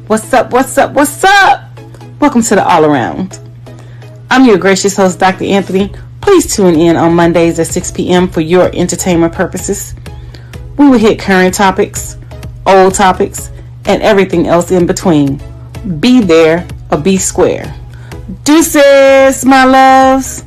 What's up? What's up? What's up? Welcome to the All Around. I'm your gracious host, Dr. Anthony. Please tune in on Mondays at 6 p.m. for your entertainment purposes. We will hit current topics, old topics, and everything else in between. Be there or be square. Deuces, my loves.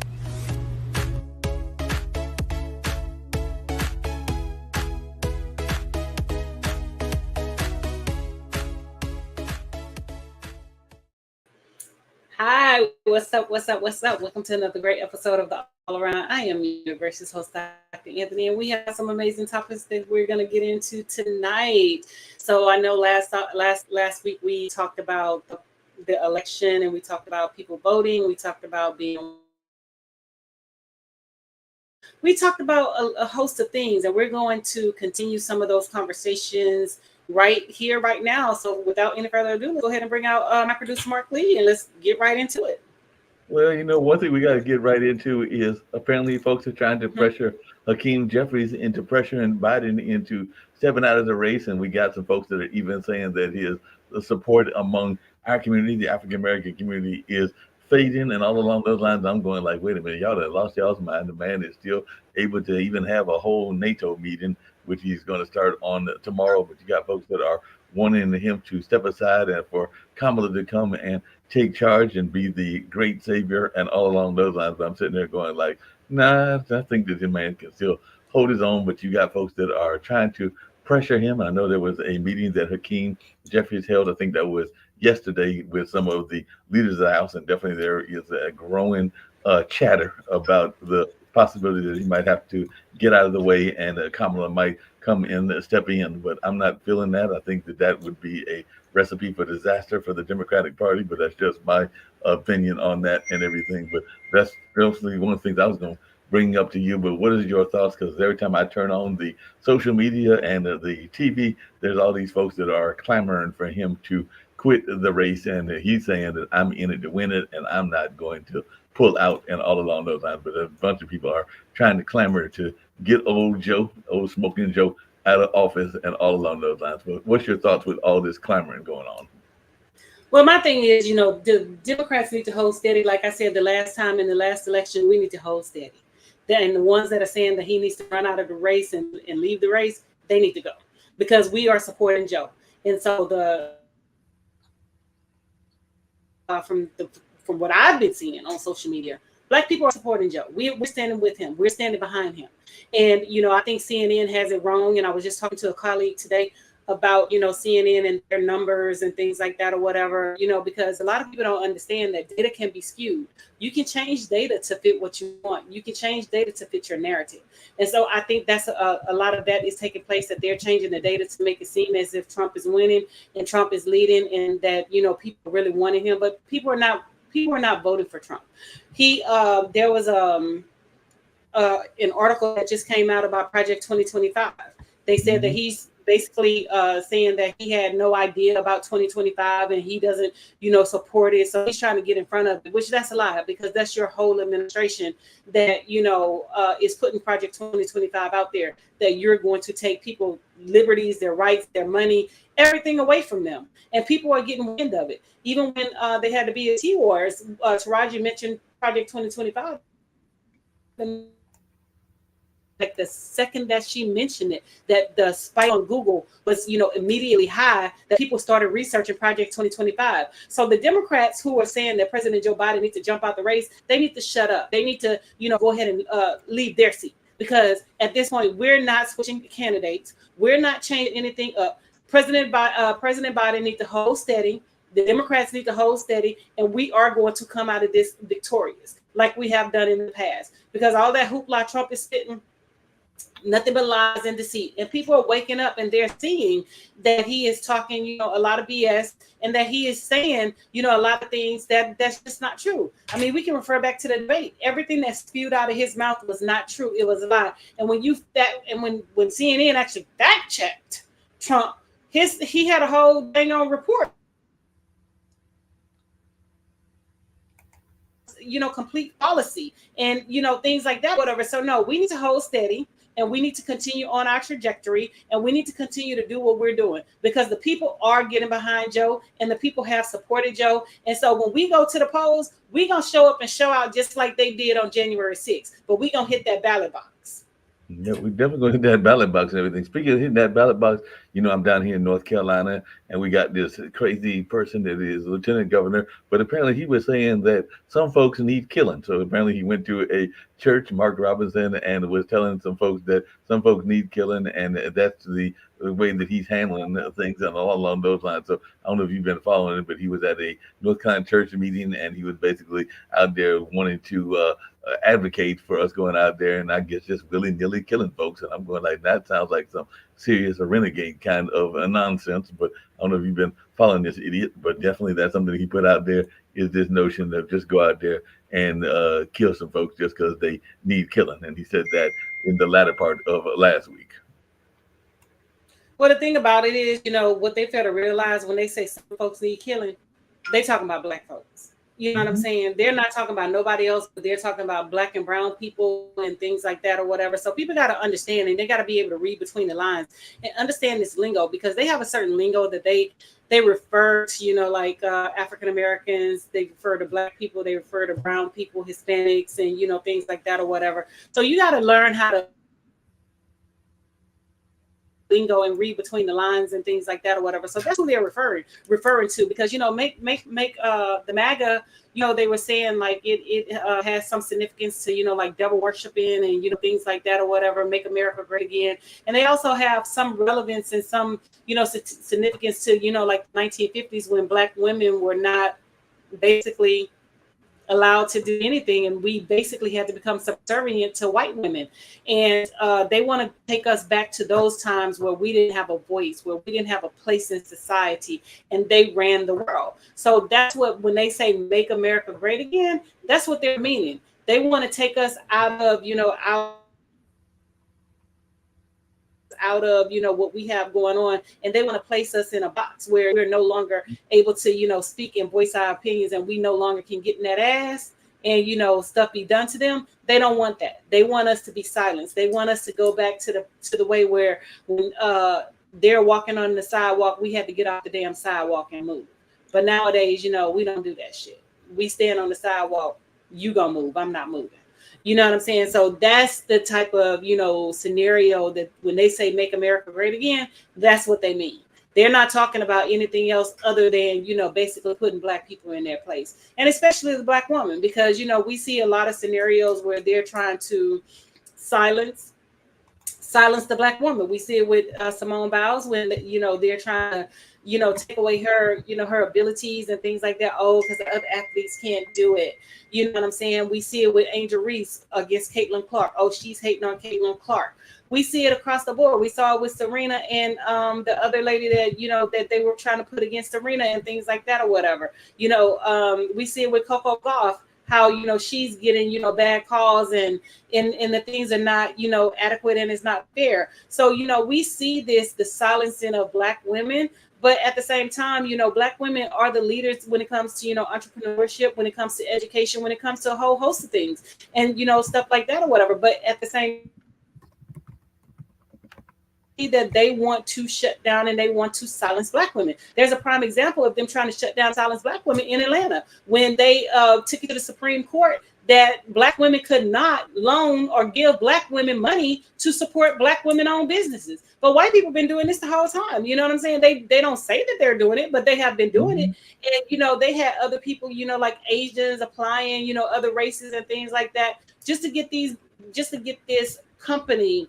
Hi, what's up? What's up? What's up? Welcome to another great episode of the All Around. I am your gracious host, Dr. Anthony, and we have some amazing topics that we're going to get into tonight. So I know last week we talked about the election, and we talked about people voting. We talked about a host of things, and we're going to continue some of those conversations right here, right now. So without any further ado, let's go ahead and bring out my producer, Marc Lee, and let's get right into it. Well, one thing we got to get right into is apparently folks are trying to pressure Hakeem Jeffries into pressuring Biden into stepping out of the race. And we got some folks that are even saying that his support among our community, the African American community, is fading. And all along those lines, I'm going like, wait a minute, y'all have lost y'all's mind. The man is still able to even have a whole NATO meeting, which he's going to start on tomorrow. But you got folks that are wanting him to step aside and for Kamala to come and take charge and be the great savior and all along those lines. But I'm sitting there going like, nah, I think that the man can still hold his own. But you got folks that are trying to pressure him. I know there was a meeting that Hakeem Jeffries held. I think that was yesterday with some of the leaders of the House. And definitely there is a growing chatter about the possibility that he might have to get out of the way and Kamala might come in, step in. But I'm not feeling that. I think that would be a recipe for disaster for the Democratic Party, but that's just my opinion on that and everything. But that's definitely one of the things I was going to bring up to you. But what is your thoughts? Because every time I turn on the social media and the TV, there's all these folks that are clamoring for him to quit the race, and he's saying that I'm in it to win it, and I'm not going to pull out and all along those lines. But a bunch of people are trying to clamor to get old smoking Joe, out of office and all along those lines. But what's your thoughts with all this clamoring going on? Well, my thing is, the Democrats need to hold steady. Like I said, the last time in the last election, we need to hold steady. And the ones that are saying that he needs to run out of the race and leave the race, they need to go, because we are supporting Joe. And so from what I've been seeing on social media, Black people are supporting Joe. We're standing with him. We're standing behind him. And, I think CNN has it wrong. And I was just talking to a colleague today about, CNN and their numbers and things like that or whatever, because a lot of people don't understand that data can be skewed. You can change data to fit what you want. You can change data to fit your narrative. And so I think that's a lot of that is taking place, that they're changing the data to make it seem as if Trump is winning and Trump is leading, and that, people really wanted him, but people are not voting for Trump. There was an article that just came out about Project 2025. They said that he's basically saying that he had no idea about 2025 and he doesn't, support it. So he's trying to get in front of it, which that's a lie, because that's your whole administration that, is putting Project 2025 out there, that you're going to take people liberties, their rights, their money, everything away from them. And people are getting wind of it. Even when they had the BET Wars, Taraji mentioned Project 2025. Like the second that she mentioned it, that the spike on Google was, immediately high, that people started researching Project 2025. So the Democrats who are saying that President Joe Biden needs to jump out the race, they need to shut up. They need to, go ahead and leave their seat, because at this point, we're not switching candidates. We're not changing anything up. President Biden needs to hold steady. The Democrats need to hold steady, and we are going to come out of this victorious, like we have done in the past, because all that hoopla Trump is spitting, nothing but lies and deceit. And people are waking up and they're seeing that he is talking, a lot of BS, and that he is saying, a lot of things that's just not true. I mean, we can refer back to the debate. Everything that spewed out of his mouth was not true. It was a lie. And when CNN actually fact checked Trump, he had a whole dang on report, complete policy and, things like that, whatever. So no, we need to hold steady. and we need to continue on our trajectory, and we need to continue to do what we're doing, because the people are getting behind Joe, and the people have supported Joe. And so when we go to the polls, we're going to show up and show out just like they did on January 6th, but we're going to hit that ballot box. Yeah, we definitely gonna hit that ballot box and everything. Speaking of hitting that ballot box, I'm down here in North Carolina, and we got this crazy person that is lieutenant governor. But apparently, he was saying that some folks need killing. So apparently, he went to a church, Mark Robinson, and was telling some folks that some folks need killing, and that's the way that he's handling things and all along those lines. So I don't know if you've been following it, but he was at a North Carolina church meeting, and he was basically out there wanting to advocate for us going out there and I guess just willy nilly killing folks. And I'm going like, that sounds like some serious or renegade kind of nonsense. But I don't know if you've been following this idiot, but definitely that's something he put out there is this notion of just go out there and kill some folks just because they need killing. And he said that in the latter part of last week. Well, the thing about it is, what they fail to realize when they say some folks need killing, they talking about black folks. You know what I'm Mm-hmm. saying? They're not talking about nobody else, but they're talking about black and brown people and things like that or whatever. So people got to understand, and they got to be able to read between the lines and understand this lingo, because they have a certain lingo that they refer to, like African Americans, they refer to black people, they refer to brown people, Hispanics, and things like that or whatever. So you got to learn how to lingo and read between the lines and things like that or whatever. So that's who they're referring to, because make the MAGA, they were saying like it has some significance to like devil worshiping and things like that or whatever, make America great again. And they also have some relevance and some significance to like 1950s, when black women were not basically allowed to do anything, and we basically had to become subservient to white women. And they want to take us back to those times where we didn't have a voice, where we didn't have a place in society, and they ran the world. So that's what, when they say make America great again, that's what they're meaning. They want to take us out of what we have going on, and they want to place us in a box where we're no longer able to speak and voice our opinions, and we no longer can get in that ass and stuff be done to them. They don't want that. They want us to be silenced. They want us to go back to the way where when they're walking on the sidewalk, we had to get off the damn sidewalk and move. But nowadays, we don't do that shit. We stand on the sidewalk, you gonna move, I'm not moving. You know what I'm saying? So that's the type of, scenario that when they say make America great again, that's what they mean. They're not talking about anything else other than, basically putting black people in their place. And especially the black woman, because, we see a lot of scenarios where they're trying to silence the black woman. We see it with Simone Biles when they're trying to take away her her abilities and things like that. Oh, because the other athletes can't do it. You know what I'm saying? We see it with Angel Reese against Caitlin Clark. Oh, she's hating on Caitlin Clark. We see it across the board. We saw it with Serena and the other lady that that they were trying to put against Serena and things like that or whatever. We see it with Coco Gauff, how she's getting bad calls and the things are not adequate and it's not fair. So we see the silencing of black women, but at the same time black women are the leaders when it comes to entrepreneurship, when it comes to education, when it comes to a whole host of things and stuff like that or whatever. But at the same that they want to shut down and they want to silence black women. There's a prime example of them trying to shut down, silence black women in Atlanta when they took it to the Supreme Court that black women could not loan or give black women money to support black women-owned businesses. But white people have been doing this the whole time. You know what I'm saying? They don't say that they're doing it, but they have been doing it. And they had other people, like Asians applying, other races and things like that, just to get this company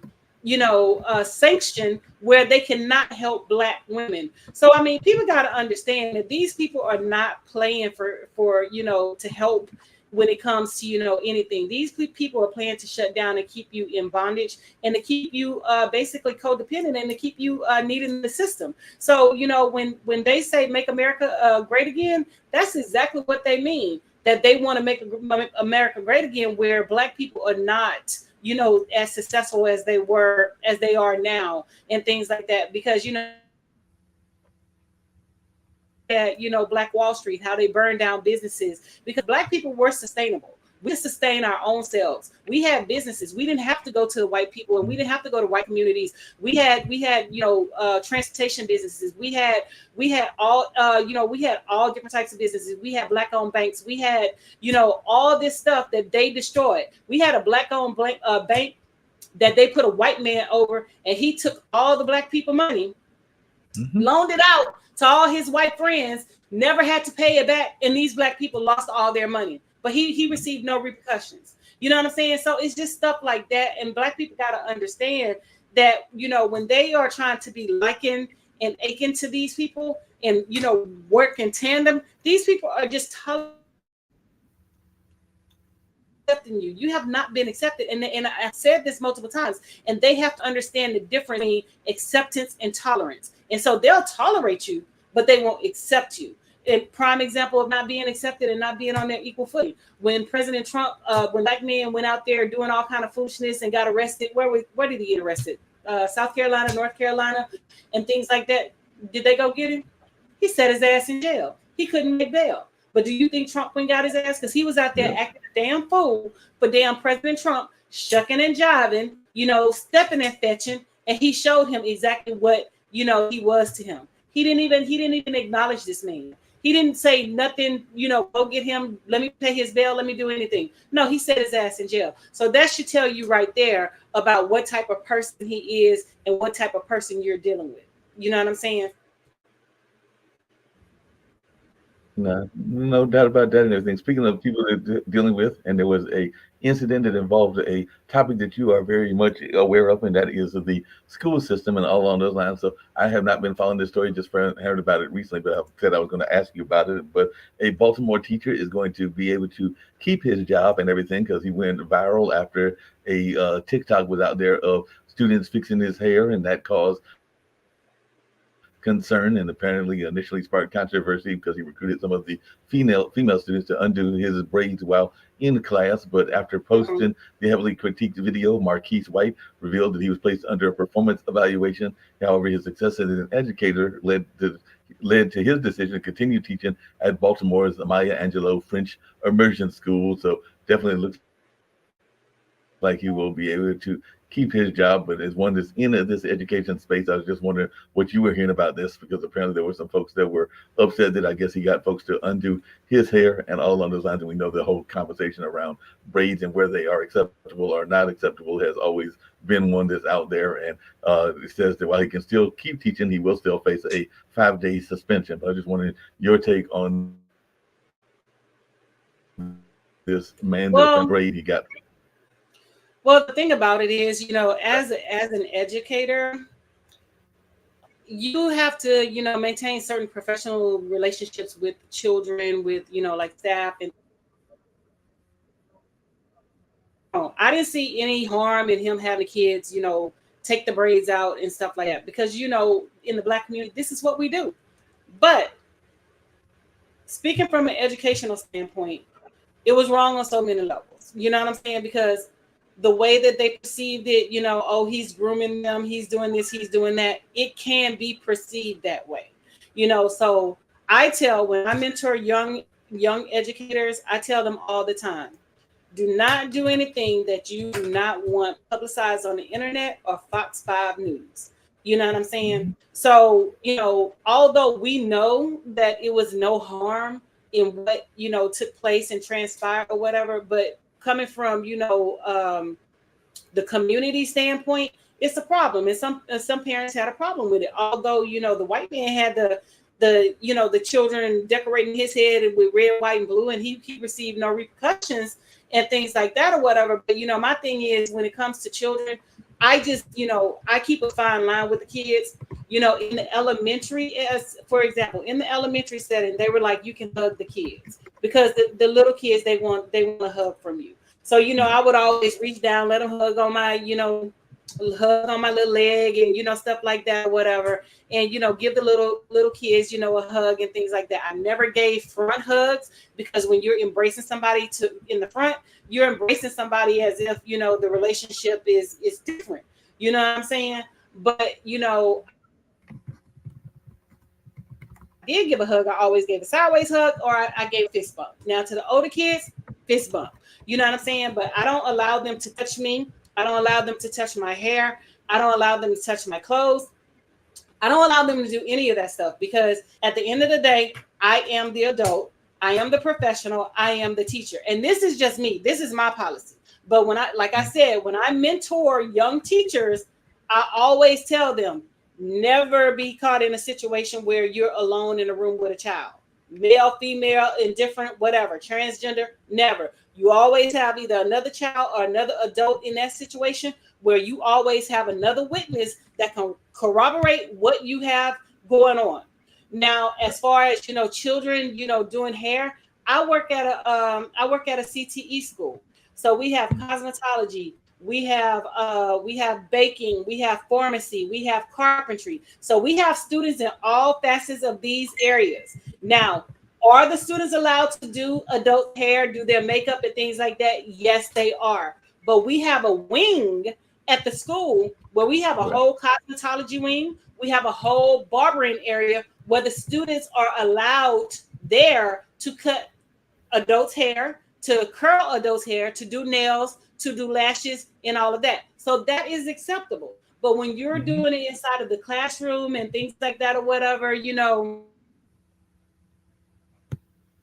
sanction where they cannot help black women. So I mean, people got to understand that these people are not playing for to help when it comes to anything. These people are playing to shut down and keep you in bondage and to keep you basically codependent and to keep you needing the system. So when they say make America great again, that's exactly what they mean, that they want to make America great again, where black people are not as successful as they are now and things like that. Because at Black Wall Street, how they burned down businesses because black people were sustainable. We can sustain our own selves. We had businesses. We didn't have to go to the white people, and we didn't have to go to white communities. We had transportation businesses. We had all we had all different types of businesses. We had black owned banks. We had all this stuff that they destroyed. We had a black owned bank that they put a white man over, and he took all the black people money, loaned it out to all his white friends, never had to pay it back, and these black people lost all their money. But he received no repercussions. You know what I'm saying? So it's just stuff like that. And black people got to understand that, when they are trying to be likened and akin to these people and, work in tandem, these people are just accepting you. You have not been accepted. And I said this multiple times, and they have to understand the difference between acceptance and tolerance. And so they'll tolerate you, but they won't accept you. A prime example of not being accepted and not being on their equal footing. When President Trump, when black men went out there doing all kind of foolishness and got arrested, where did he get arrested? South Carolina, North Carolina, and things like that. Did they go get him? He set his ass in jail. He couldn't make bail. But do you think Trump went got his ass? Because he was out there acting a damn fool for damn President Trump, shucking and jiving, stepping and fetching, and he showed him exactly what he was to him. He didn't even acknowledge this man. He didn't say nothing, go get him, let me pay his bail, let me do anything. No, he set his ass in jail. So that should tell you right there about what type of person he is and what type of person you're dealing with. You know what I'm saying? No doubt about that and everything. Speaking of people that dealing with, and there was a incident that involved a topic that you are very much aware of, and that is the school system and all along those lines. So I have not been following this story, just heard about it recently, but I said I was going to ask you about it. But a Baltimore teacher is going to be able to keep his job and everything because he went viral after a TikTok was out there of students fixing his hair, and that caused concern and apparently initially sparked controversy because he recruited some of the female students to undo his braids while in class. But after posting the heavily critiqued video, Marquis White revealed that he was placed under a performance evaluation. However, his success as an educator led to his decision to continue teaching at Baltimore's Maya Angelou French Immersion School. So definitely looks like he will be able to keep his job, but as one that's in this education space, I was just wondering what you were hearing about this, because apparently there were some folks that were upset that I guess he got folks to undo his hair and all on those lines. And we know the whole conversation around braids and where they are acceptable or not acceptable has always been one that's out there. And it says that while he can still keep teaching, he will still face a 5-day suspension. But I just wanted your take on this man that braid he got. Well, the thing about it is, as an educator, you have to, maintain certain professional relationships with children, with, like staff. And I didn't see any harm in him having kids, take the braids out and stuff like that, because, in the Black community, this is what we do. But speaking from an educational standpoint, it was wrong on so many levels. You know what I'm saying? Because the way that they perceived it, he's grooming them, he's doing this, he's doing that. It can be perceived that way, So when I mentor young educators, I tell them all the time, do not do anything that you do not want publicized on the internet or Fox 5 News. You know what I'm saying? So, although we know that it was no harm in what, took place and transpired or whatever, but coming from, the community standpoint, it's a problem. And some parents had a problem with it. Although, the white man had the children decorating his head with red, white, and blue, and he received no repercussions and things like that or whatever. But, my thing is, when it comes to children, I just, I keep a fine line with the kids, in the elementary, for example, in the elementary setting, they were like, you can hug the kids because the little kids, they want a hug from you. So, I would always reach down, let them hug on my, hug on my little leg and, stuff like that or whatever. And, give the little kids, a hug and things like that. I never gave front hugs because when you're embracing somebody in the front, you're embracing somebody as if, the relationship is different. You know what I'm saying? But, I did give a hug. I always gave a sideways hug or I gave a fist bump. Now to the older kids, fist bump. You know what I'm saying? But I don't allow them to touch me. I don't allow them to touch my hair. I don't allow them to touch my clothes. I don't allow them to do any of that stuff because at the end of the day, I am the adult. I am the professional. I am the teacher. And this is just me. This is my policy. But like I said, when I mentor young teachers, I always tell them never be caught in a situation where you're alone in a room with a child, male, female, indifferent, whatever, transgender, never. You always have either another child or another adult in that situation where you always have another witness that can corroborate what you have going on. Now, as far as children, doing hair, I work at a CTE school, so we have cosmetology, we have baking, we have pharmacy, we have carpentry. So we have students in all facets of these areas. Now, are the students allowed to do adult hair, do their makeup and things like that? Yes, they are. But we have a wing at the school where we have a Right. whole cosmetology wing. We have a whole barbering area where the students are allowed there to cut adults' hair, to curl adults' hair, to do nails, to do lashes, and all of that. So that is acceptable. But when you're Mhm. doing it inside of the classroom and things like that or whatever,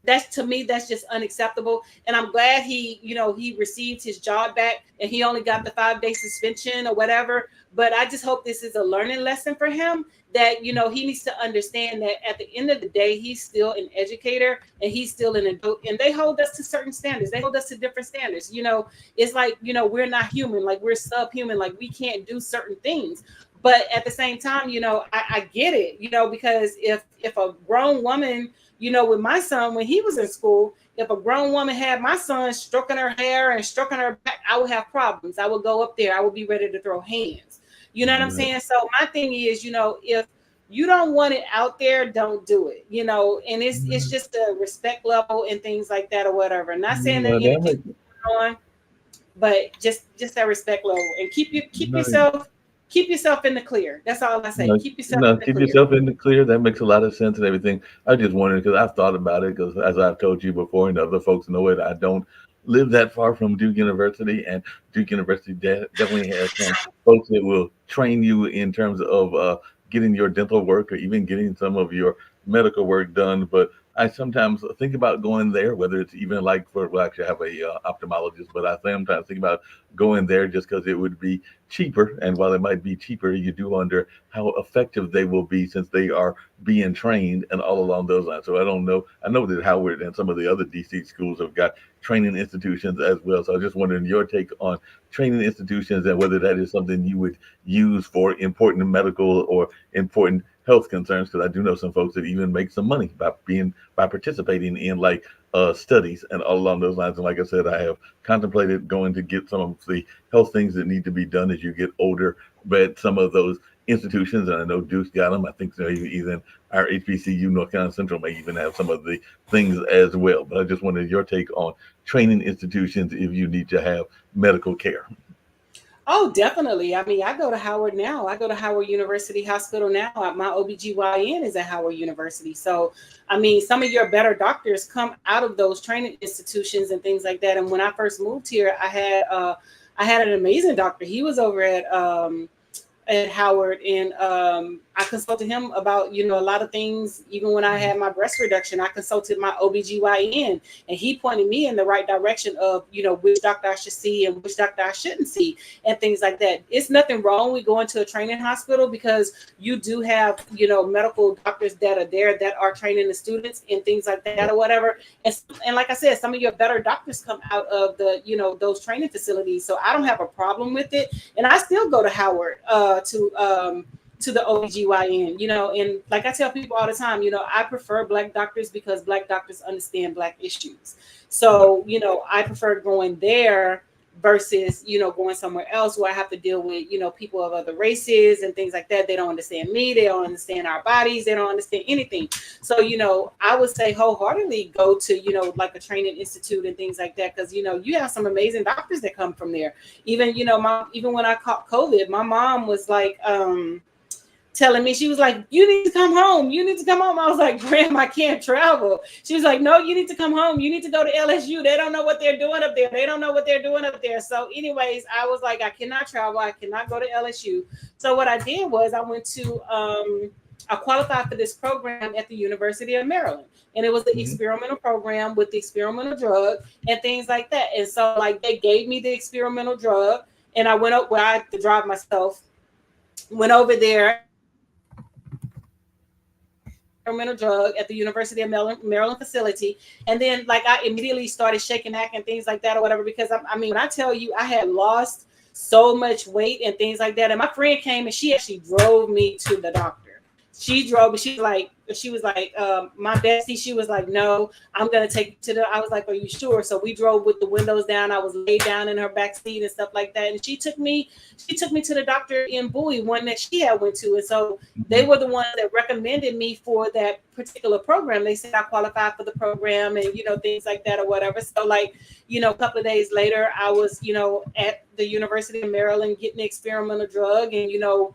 that's to me that's just unacceptable. And I'm glad he received his job back and he only got the 5-day suspension or whatever. But I just hope this is a learning lesson for him, that he needs to understand that at the end of the day he's still an educator and he's still an adult, and they hold us to certain standards. They hold us to different standards. It's like we're not human, like we're subhuman, like we can't do certain things. But at the same time, I get it, because if a grown woman, with my son when he was in school, if a grown woman had my son stroking her hair and stroking her back, I would have problems. I would go up there. I would be ready to throw hands. You know what I'm Right. saying? So my thing is, if you don't want it out there, don't do it. And it's Mhm. just a respect level and things like that or whatever. Not saying that No, that anything's makes going on, but just that respect level, and keep no. yourself in the clear. That's all I say. No, Keep yourself no, in the keep clear. yourself in the clear. That makes a lot of sense and everything. I just wondered because I've thought about it because, as I've told you before, and other folks know it, I don't live that far from Duke University, and Duke University definitely has some folks that will train you in terms of getting your dental work or even getting some of your medical work done. But I sometimes think about going there, whether it's even like for, well, actually, I have a ophthalmologist, but I sometimes think about going there just because it would be cheaper. And while it might be cheaper, you do wonder how effective they will be since they are being trained and all along those lines. So I don't know. I know that Howard and some of the other DC schools have got training institutions as well. So I just wondering your take on training institutions and whether that is something you would use for important medical or important health concerns. Because I do know some folks that even make some money by participating in like studies and all along those lines. And like I said, I have contemplated going to get some of the health things that need to be done as you get older. But some of those institutions, and I know Duke's got them. I think even our HBCU, North Carolina Central, may even have some of the things as well. But I just wanted your take on training institutions if you need to have medical care. Oh, definitely. I mean, I go to Howard now. I go to Howard University Hospital now. My OBGYN is at Howard University. So, I mean, some of your better doctors come out of those training institutions and things like that. And when I first moved here, I had an amazing doctor. He was over at Howard, and I consulted him about a lot of things. Even when I had my breast reduction, I consulted my OBGYN, and he pointed me in the right direction of which doctor I should see and which doctor I shouldn't see and things like that. It's nothing wrong with going to a training hospital because you do have medical doctors that are there that are training the students and things like that or whatever. And like I said, some of your better doctors come out of the those training facilities, so I don't have a problem with it. And I still go to Howard to the OBGYN, and like I tell people all the time, I prefer black doctors because black doctors understand black issues. So, I prefer going there versus, going somewhere else where I have to deal with, people of other races and things like that. They don't understand me. They don't understand our bodies. They don't understand anything. So, I would say wholeheartedly go to, like a training institute and things like that. Cause, you have some amazing doctors that come from there. Even, even when I caught COVID, my mom was like, telling me, she was like, you need to come home. You need to come home. I was like, Graham, I can't travel. She was like, no, you need to come home. You need to go to LSU. They don't know what they're doing up there. They don't know what they're doing up there. So anyways, I was like, I cannot travel. I cannot go to LSU. So what I did was I went to, I qualified for this program at the University of Maryland. And it was the Mm-hmm. experimental program with the experimental drug and things like that. And so like they gave me the experimental drug and I went up where I had to drive myself, went over there experimental drug at the University of Maryland facility. And then like I immediately started shaking back and things like that or whatever, because I mean, when I tell you I had lost so much weight and things like that. And my friend came and she actually drove me to the doctor. She drove me. She was like, my bestie, she was like, no, I'm going to take you to the, I was like, are you sure? So we drove with the windows down. I was laid down in her back seat and stuff like that. And she took me to the doctor in Bowie, one that she had went to. And so they were the ones that recommended me for that particular program. They said I qualified for the program and, things like that or whatever. So like, a couple of days later, I was, at the University of Maryland getting the experimental drug and,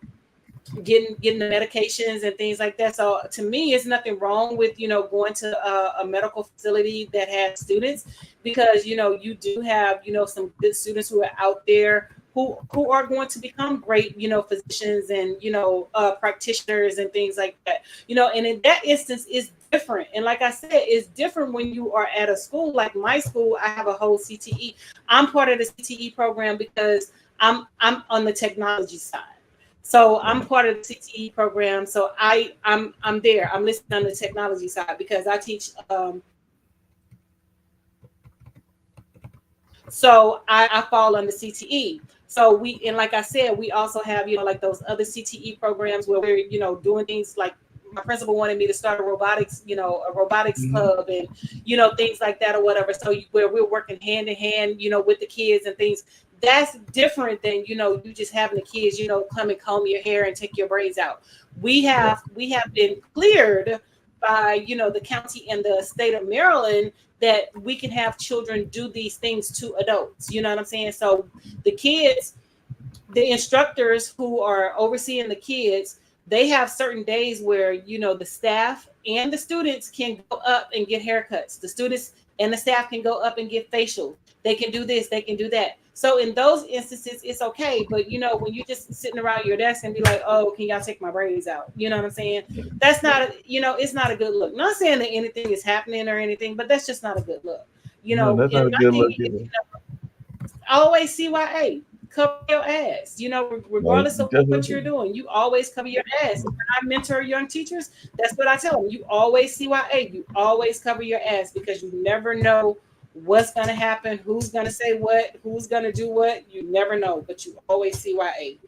getting the medications and things like that. So to me, it's nothing wrong with going to a medical facility that has students, because you do have some good students who are out there who are going to become great physicians and practitioners and things like that. And in that instance it's different. And like I said, it's different when you are at a school like my school. I have a whole CTE. I'm part of the CTE program because I'm on the technology side. So I'm part of the CTE program. So I'm there. I'm listed on the technology side because I teach. So I fall under CTE. So and like I said, we also have like those other CTE programs where we're doing things like my principal wanted me to start a robotics club and things like that or whatever. So where we're working hand in hand with the kids and things. That's different than you just having the kids come and comb your hair and take your braids out. We have been cleared by the county and the state of Maryland that we can have children do these things to adults. You know what I'm saying? So the kids, the instructors who are overseeing the kids, they have certain days where the staff and the students can go up and get haircuts. The students and the staff can go up and get facials. They can do this, they can do that. So in those instances, it's okay. But when you're just sitting around your desk and be like, oh, can y'all take my braids out? You know what I'm saying? That's not, it's not a good look. Not saying that anything is happening or anything, but that's just not a good look. No, that's not a And my good thing look is, either. always CYA, cover your ass. Right. Regardless of what you're doing, you always cover your ass. When I mentor young teachers, that's what I tell them. You always CYA. You always cover your ass, because you never know what's going to happen, who's going to say what, who's going to do what. You never know, but you always CYA.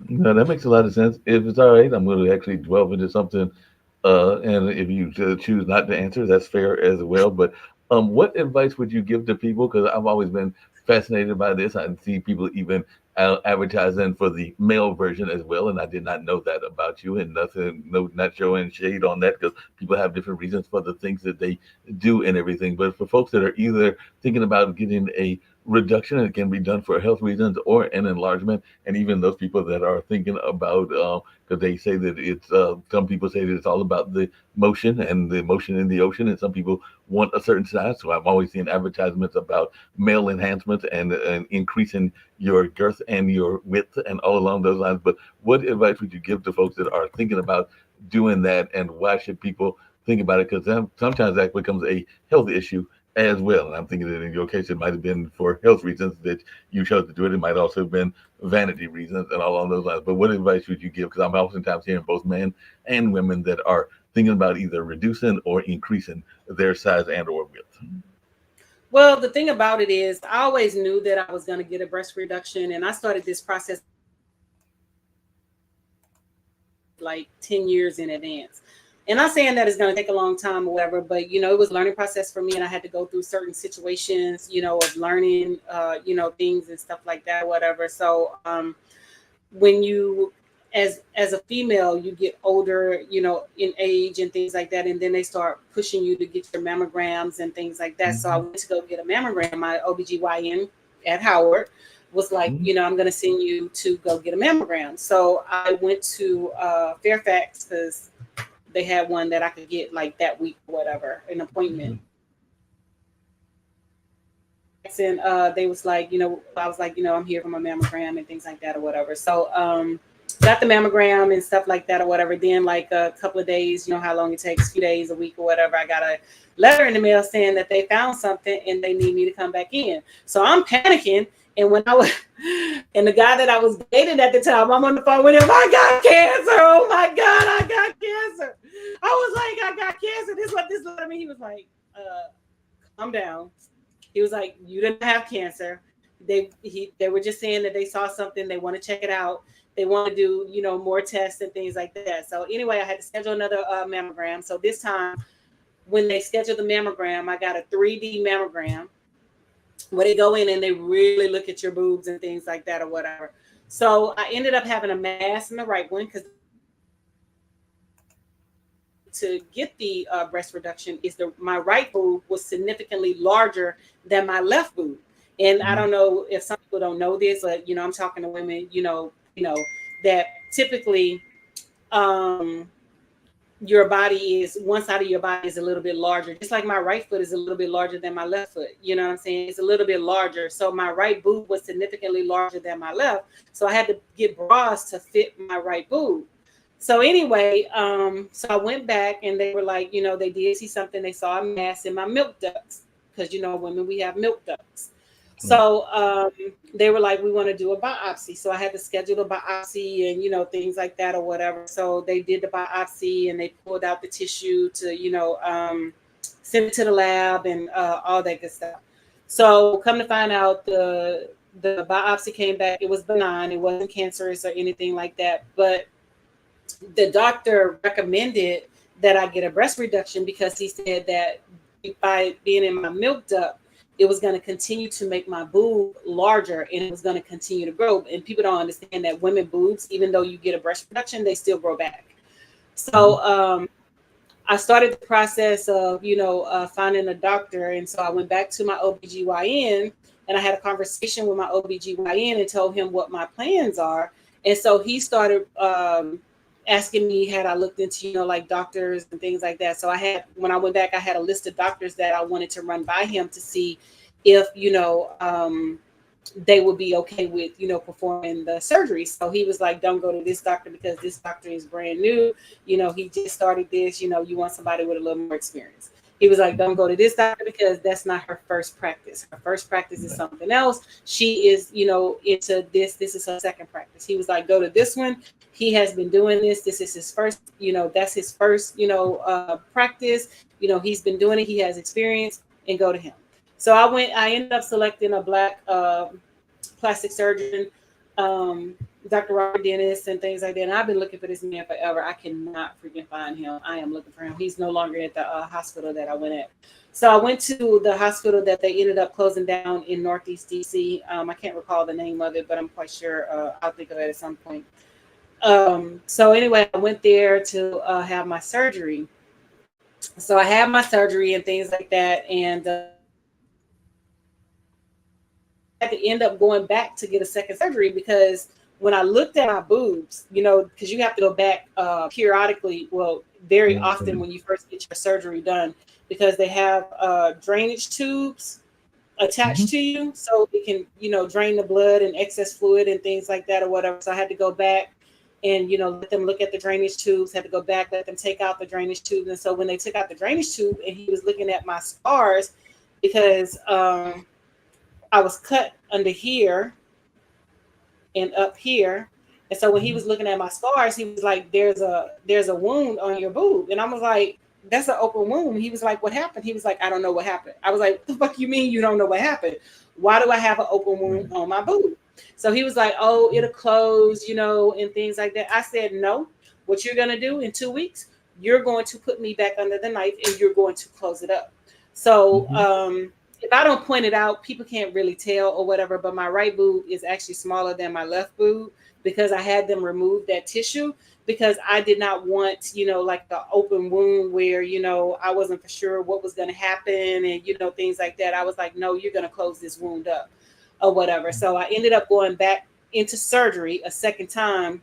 No, that makes a lot of sense. If it's all right, I'm going to actually delve into something. And if you choose not to answer, that's fair as well. But what advice would you give to people? Because I've always been fascinated by this. I see people even advertising for the male version as well, and I did not know that about you. And nothing, no, not showing shade on that, because people have different reasons for the things that they do and everything. But for folks that are either thinking about getting a reduction, it can be done for health reasons or an enlargement, and even those people that are thinking about because they say that it's some people say that it's all about the motion and the motion in the ocean, and some people want a certain size. So I've always seen advertisements about male enhancements and increasing your girth and your width and all along those lines. But what advice would you give to folks that are thinking about doing that, and why should people think about it? Because sometimes that becomes a health issue as well. And I'm thinking that in your case, it might have been for health reasons that you chose to do it. It might also have been vanity reasons and all along those lines. But what advice would you give? Because I'm oftentimes hearing both men and women that are thinking about either reducing or increasing their size and or width. Well, the thing about it is, I always knew that I was going to get a breast reduction, and I started this process like 10 years in advance. And I'm saying that it's going to take a long time or whatever, but it was a learning process for me, and I had to go through certain situations, of learning, things and stuff like that, whatever. So when you, as a female, you get older, in age and things like that, and then they start pushing you to get your mammograms and things like that. So I Mm-hmm. went to go get a mammogram. My OBGYN at Howard was like, Mhm. I'm going to send you to go get a mammogram. So I went to Fairfax because they had one that I could get like that week or whatever, an appointment. Mhm. And they was like, I was like, I'm here for my mammogram and things like that or whatever. So got the mammogram and stuff like that or whatever. Then like a couple of days, how long it takes, few days, a week or whatever, I got a letter in the mail saying that they found something and they need me to come back in. So I'm panicking. And when I was, and the guy that I was dating at the time, I'm on the phone with him. I got cancer. Oh my God, I got cancer. I was like, I got cancer. This is what this letter mean. He was like, calm down. He was like, "You didn't have cancer. They were just saying that they saw something. They want to check it out. They want to do more tests and things like that." So anyway, I had to schedule another mammogram. So this time, when they scheduled the mammogram, I got a 3D mammogram where they go in and they really look at your boobs and things like that or whatever. So I ended up having a mass in the right one because to get the breast reduction is my right boob was significantly larger than my left boob. And I Mhm. don't know if some people don't know this, but I'm talking to women, that typically um, your body is one side of your body is a little bit larger. Just like my right foot is a little bit larger than my left foot. You know what I'm saying? It's a little bit larger. So my right boob was significantly larger than my left. So I had to get bras to fit my right boob. So anyway, so I went back and they were like, they did see something. They saw a mass in my milk ducts because women we have milk ducts. Right. So they were like, we want to do a biopsy. So I had to schedule a biopsy and things like that or whatever. So they did the biopsy and they pulled out the tissue to send it to the lab and all that good stuff. So come to find out, the biopsy came back. It was benign. It wasn't cancerous or anything like that. But the doctor recommended that I get a breast reduction because he said that by being in my milk duct, it was going to continue to make my boob larger and it was going to continue to grow. And people don't understand that women boobs, even though you get a breast reduction, they still grow back. Mhm. So I started the process of, finding a doctor. And so I went back to my OBGYN and I had a conversation with my OBGYN and told him what my plans are. And so he started asking me, had I looked into, like doctors and things like that. So when I went back, I had a list of doctors that I wanted to run by him to see if, they would be okay with, performing the surgery. So he was like, don't go to this doctor because this doctor is brand new. He just started this, you want somebody with a little more experience. He was like, don't Mhm. go to this doctor because that's not her first practice. Her first practice is Right. something else. She is, into this. This is her second practice. He was like, go to this one. He has been doing this. This is his first, that's his first, practice. He's been doing it. He has experience and go to him. So I ended up selecting a black plastic surgeon, um, Dr. Robert Dennis, and things like that. And I've been looking for this man forever. I cannot freaking find him. I am looking for him. He's no longer at the hospital that I went at. So I went to the hospital that they ended up closing down in Northeast DC. I can't recall the name of it, but I'm quite sure I'll think of it at some point. So anyway, I went there to have my surgery. So I had my surgery and things like that, and had to end up going back to get a second surgery because when I looked at my boobs, because you have to go back periodically, well, very often Mhm. when you first get your surgery done, because they have drainage tubes attached Mhm. to you so it can, drain the blood and excess fluid and things like that or whatever. So I had to go back and, let them look at the drainage tubes, had to go back, let them take out the drainage tubes. And so when they took out the drainage tube and he was looking at my scars, because I was cut under here and up here. And so when he Mhm. was looking at my scars, he was like, there's a wound on your boob. And I was like, that's an open wound. He was like, what happened? He was like, I don't know what happened. I was like, the fuck you mean you don't know what happened? Why do I have an open wound Right. on my boob? So he was like, oh, it'll close, and things like that. I said, no. What you're gonna do in 2 weeks, you're going to put me back under the knife and you're going to close it up. So Mhm. if I don't point it out, people can't really tell or whatever. But my right boob is actually smaller than my left boob because I had them remove that tissue because I did not want, like the open wound where, I wasn't for sure what was going to happen and, things like that. I was like, no, you're going to close this wound up. or whatever. So I ended up going back into surgery a second time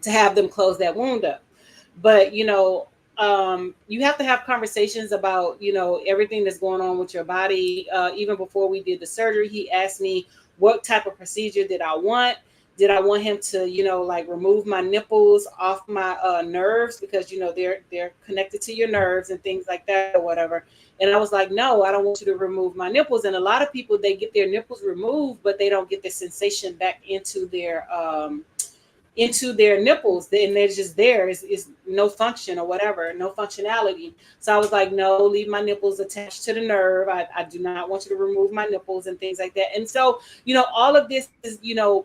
to have them close that wound up. But you have to have conversations about everything that's going on with your body. Even before we did the surgery, he asked me what type of procedure did I want. Did I want him to like remove my nipples off my nerves, because they're connected to your nerves and things like that or whatever. And I was like, no, I don't want you to remove my nipples. And a lot of people, they get their nipples removed, but they don't get the sensation back into their nipples, and they're just there. Is no function or whatever, no functionality. So I was like, no, leave my nipples attached to the nerve. I do not want you to remove my nipples and things like that. And so all of this is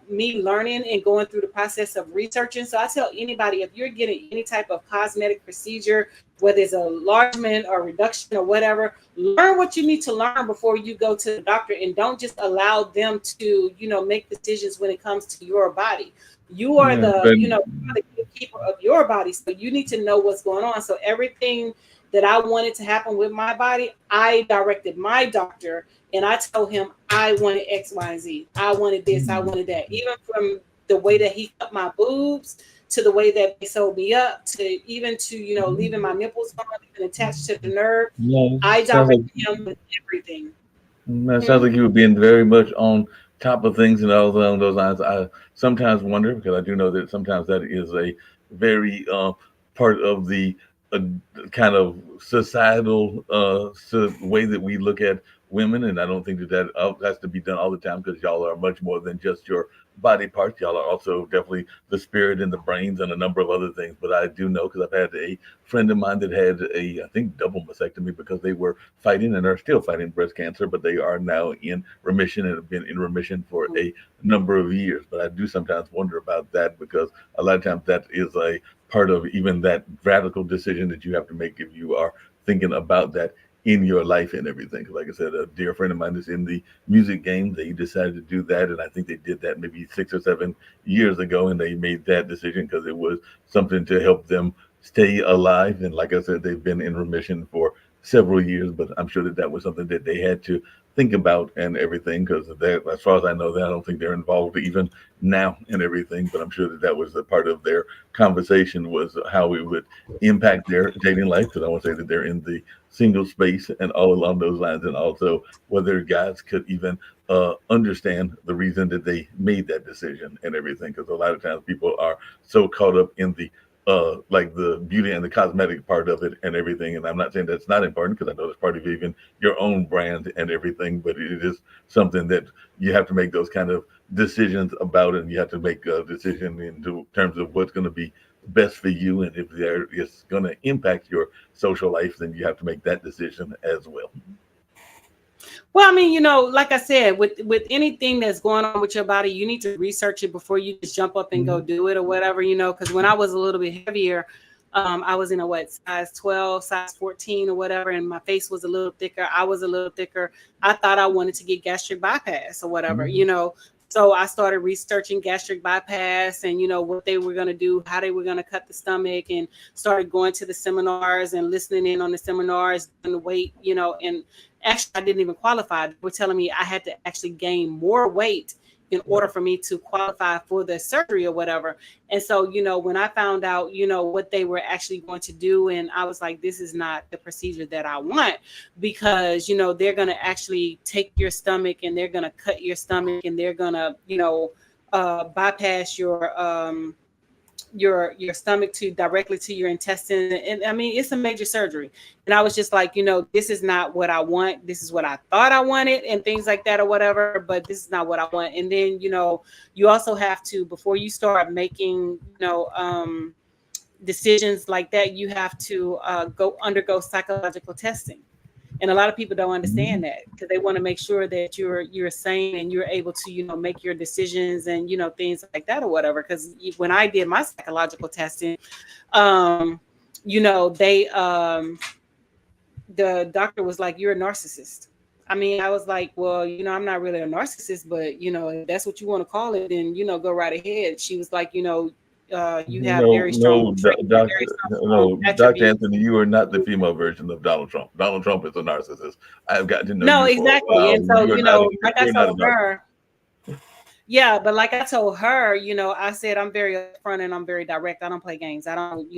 me learning and going through the process of researching. So I tell anybody, if you're getting any type of cosmetic procedure, whether it's a enlargement or reduction or whatever, learn what you need to learn before you go to the doctor, and don't just allow them to make decisions when it comes to your body. You are Yeah, but the gatekeeper of your body, so you need to know what's going on. So everything that I wanted to happen with my body, I directed my doctor, and I told him I wanted X, Y, and Z. I wanted this, I wanted that. Even from the way that he cut my boobs, to the way that they sewed me up, to even to leaving my nipples on and attached to the nerve. no, I sounds like directed him with everything. that sounds Hmm. like you were being very much on top of things and all along those lines. I sometimes wonder, because I do know that sometimes that is a very part of the uh, kind of societal way that we look at women, and I don't think that has to be done all the time, because y'all are much more than just your body parts. Y'all are also definitely the spirit and the brains and a number of other things. But I do know, because I've had a friend of mine that had I think, double mastectomy, because they were fighting and are still fighting breast cancer, but they are now in remission and have been in remission for a number of years. But I do sometimes wonder about that, because a lot of times that is a part of even that radical decision that you have to make if you are thinking about that in your life and everything. 'Cause like I said, a dear friend of mine is in the music game. They decided to do that, and I think they did that maybe 6 or 7 years ago, and they made that decision because it was something to help them stay alive. And like I said, they've been in remission for several years, but I'm sure that that was something that they had to think about and everything, because as far as I know, that I don't think they're involved even now and everything. But I'm sure that that was a part of their conversation, was how it would impact their dating life. Because I want to say that they're in the single space and all along those lines, and also whether guys could even understand the reason that they made that decision and everything. Because a lot of times people are so caught up in the like the beauty and the cosmetic part of it and everything. And I'm not saying that's not important, because I know that's part of even your own brand and everything, but it is something that you have to make those kind of decisions about, and you have to make a decision in terms of what's going to be best for you. And if there is going to impact your social life, then you have to make that decision as well. Well, I mean, like I said, with anything that's going on with your body, you need to research it before you just jump up and go Mhm. do it or whatever. Because when I was a little bit heavier, I was in a size 12, size 14 or whatever, and my face was a little thicker. I was a little thicker. I thought I wanted to get gastric bypass or whatever. Mhm. So I started researching gastric bypass and what they were going to do, how they were going to cut the stomach, and started going to the seminars and listening in on the seminars, and the weight, and actually I didn't even qualify. They were telling me I had to actually gain more weight in order Right. for me to qualify for the surgery or whatever. And so, when I found out, what they were actually going to do, and I was like, this is not the procedure that I want, because, they're going to actually take your stomach and they're going to cut your stomach, and they're going to, bypass your stomach to directly to your intestines. And I mean, it's a major surgery. And I was just like, this is not what I want. This is what I thought I wanted and things like that or whatever, but this is not what I want. And then, you also have to, before you start making, decisions like that, you have to go undergo psychological testing. And a lot of people don't understand Mhm. that, because they want to make sure that you're sane and you're able to make your decisions and things like that or whatever. Because when I did my psychological testing, um they the doctor was like, you're a narcissist. I mean, I was like, well, I'm not really a narcissist, but if that's what you want to call it, then go right ahead. She was like, you have No, very strong no, traits and very Doctor, strong no, Doctor attributes. Anthony, you are not the female version of Donald Trump. Donald Trump is a narcissist. I have gotten to know No, you for a exactly. while. And so, You are not a, like I you're not a told her, narcissist. Yeah, but like I told her, I said I'm very upfront and I'm very direct. I don't play games. I don't,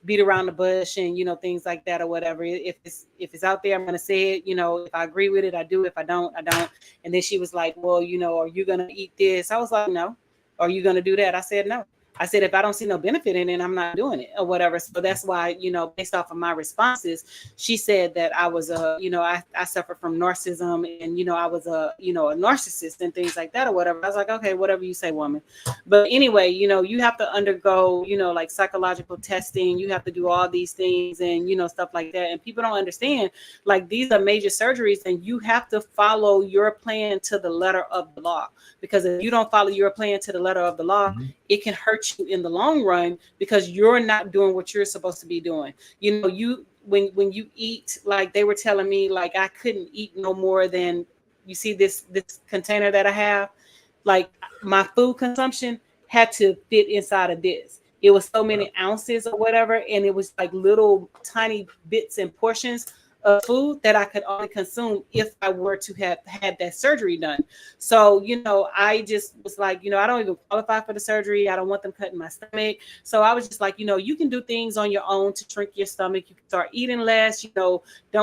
beat around the bush and things like that or whatever. If it's out there, I'm gonna say it. If I agree with it, I do. If I don't, I don't. And then she was like, "Well, are you gonna eat this?" I was like, "No." "Are you gonna do that?" I said, "No." I said, "If I don't see no benefit in it, I'm not doing it or whatever." So that's why, based off of my responses, she said that I was I suffer from narcissism and, I was a narcissist and things like that or whatever. I was like, okay, whatever you say, woman. But anyway, you have to undergo, like psychological testing. You have to do all these things and, stuff like that. And people don't understand, like, these are major surgeries and you have to follow your plan to the letter of the law. Because if you don't follow your plan to the letter of the law, Mhm. it can hurt you in the long run because you're not doing what you're supposed to be doing. When you eat, like they were telling me, like I couldn't eat no more than, you see this container that I have, like my food consumption had to fit inside of this. It was so Wow. many ounces or whatever, and it was like little tiny bits and portions of food that I could only consume if I were to have had that surgery done. So, I just was like, I don't even qualify for the surgery. I don't want them cutting my stomach. So I was just like, you can do things on your own to shrink your stomach. You can start eating less, don't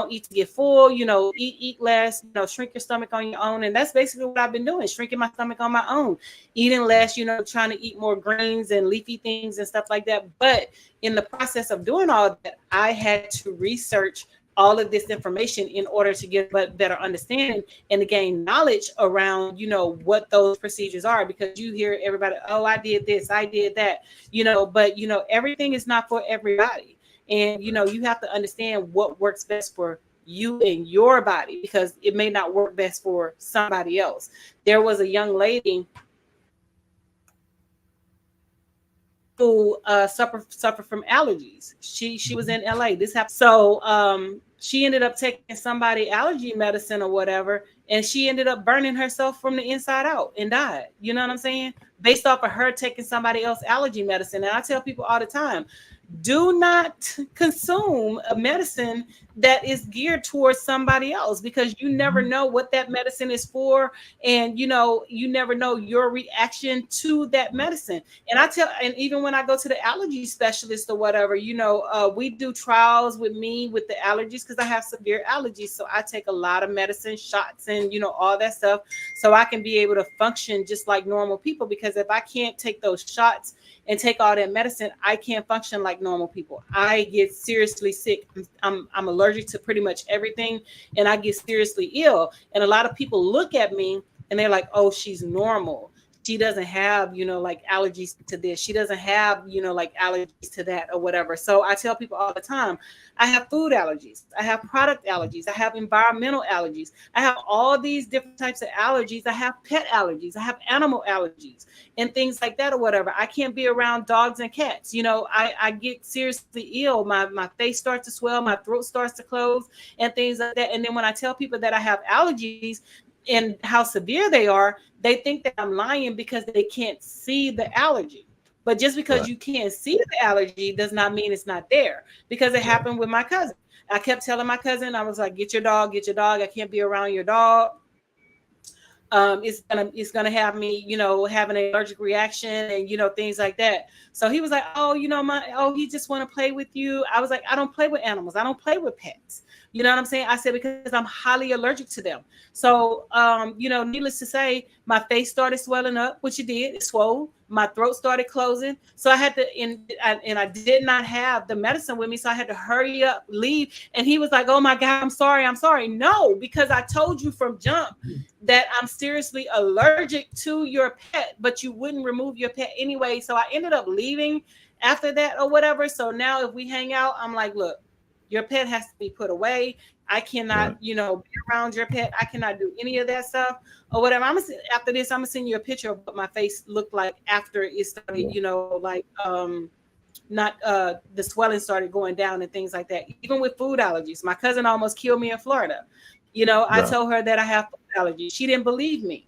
eat to get full, eat less, shrink your stomach on your own. And that's basically what I've been doing, shrinking my stomach on my own, eating less, trying to eat more greens and leafy things and stuff like that. But in the process of doing all that, I had to research all of this information in order to get a better understanding and to gain knowledge around, what those procedures are. Because you hear everybody, oh, I did this, I did that, but everything is not for everybody. And you have to understand what works best for you and your body, because it may not work best for somebody else. There was a young lady who suffer from allergies. She was Mhm. in LA. This happened. So she ended up taking somebody allergy medicine or whatever, and she ended up burning herself from the inside out and died. You know what I'm saying? Based off of her taking somebody else allergy medicine. And I tell people all the time, do not consume a medicine that is geared towards somebody else, because you never Mhm. know what that medicine is for. And you never know your reaction to that medicine. And and even when I go to the allergy specialist or whatever, we do trials with me with the allergies, because I have severe allergies. So I take a lot of medicine shots and all that stuff, so I can be able to function just like normal people. Because if I can't take those shots and take all that medicine, I can't function like normal people. I get seriously sick. I'm allergic to pretty much everything, and I get seriously ill. And a lot of people look at me and they're like, "Oh, she's normal. She doesn't have, like allergies to this. She doesn't have, like allergies to that or whatever." So I tell people all the time, I have food allergies. I have product allergies. I have environmental allergies. I have all these different types of allergies. I have pet allergies. I have animal allergies and things like that or whatever. I can't be around dogs and cats. I get seriously ill. My face starts to swell. My throat starts to close and things like that. And then when I tell people that I have allergies and how severe they are, they think that I'm lying because they can't see the allergy. But just because Right. you can't see the allergy does not mean it's not there, because it Right. happened with my cousin. I kept telling my cousin, I was like, get your dog, get your dog. I can't be around your dog. It's gonna have me, having an allergic reaction and things like that. So he was like, oh, he just want to play with you. I was like, I don't play with animals. I don't play with pets. You know what I'm saying? I said, because I'm highly allergic to them. So needless to say, my face started swelling up, which it did. It swelled. My throat started closing. So I had to, and I did not have the medicine with me. So I had to hurry up, leave. And he was like, oh my God, I'm sorry. I'm sorry. No, because I told you from jump that I'm seriously allergic to your pet, but you wouldn't remove your pet anyway. So I ended up leaving after that or whatever. So now if we hang out, I'm like, look, your pet has to be put away. I cannot, Right. be around your pet. I cannot do any of that stuff or whatever. After this, I'm gonna send you a picture of what my face looked like after it started, Yeah. like not the swelling started going down and things like that. Even with food allergies, my cousin almost killed me in Florida. I Right. told her that I have food allergies. She didn't believe me.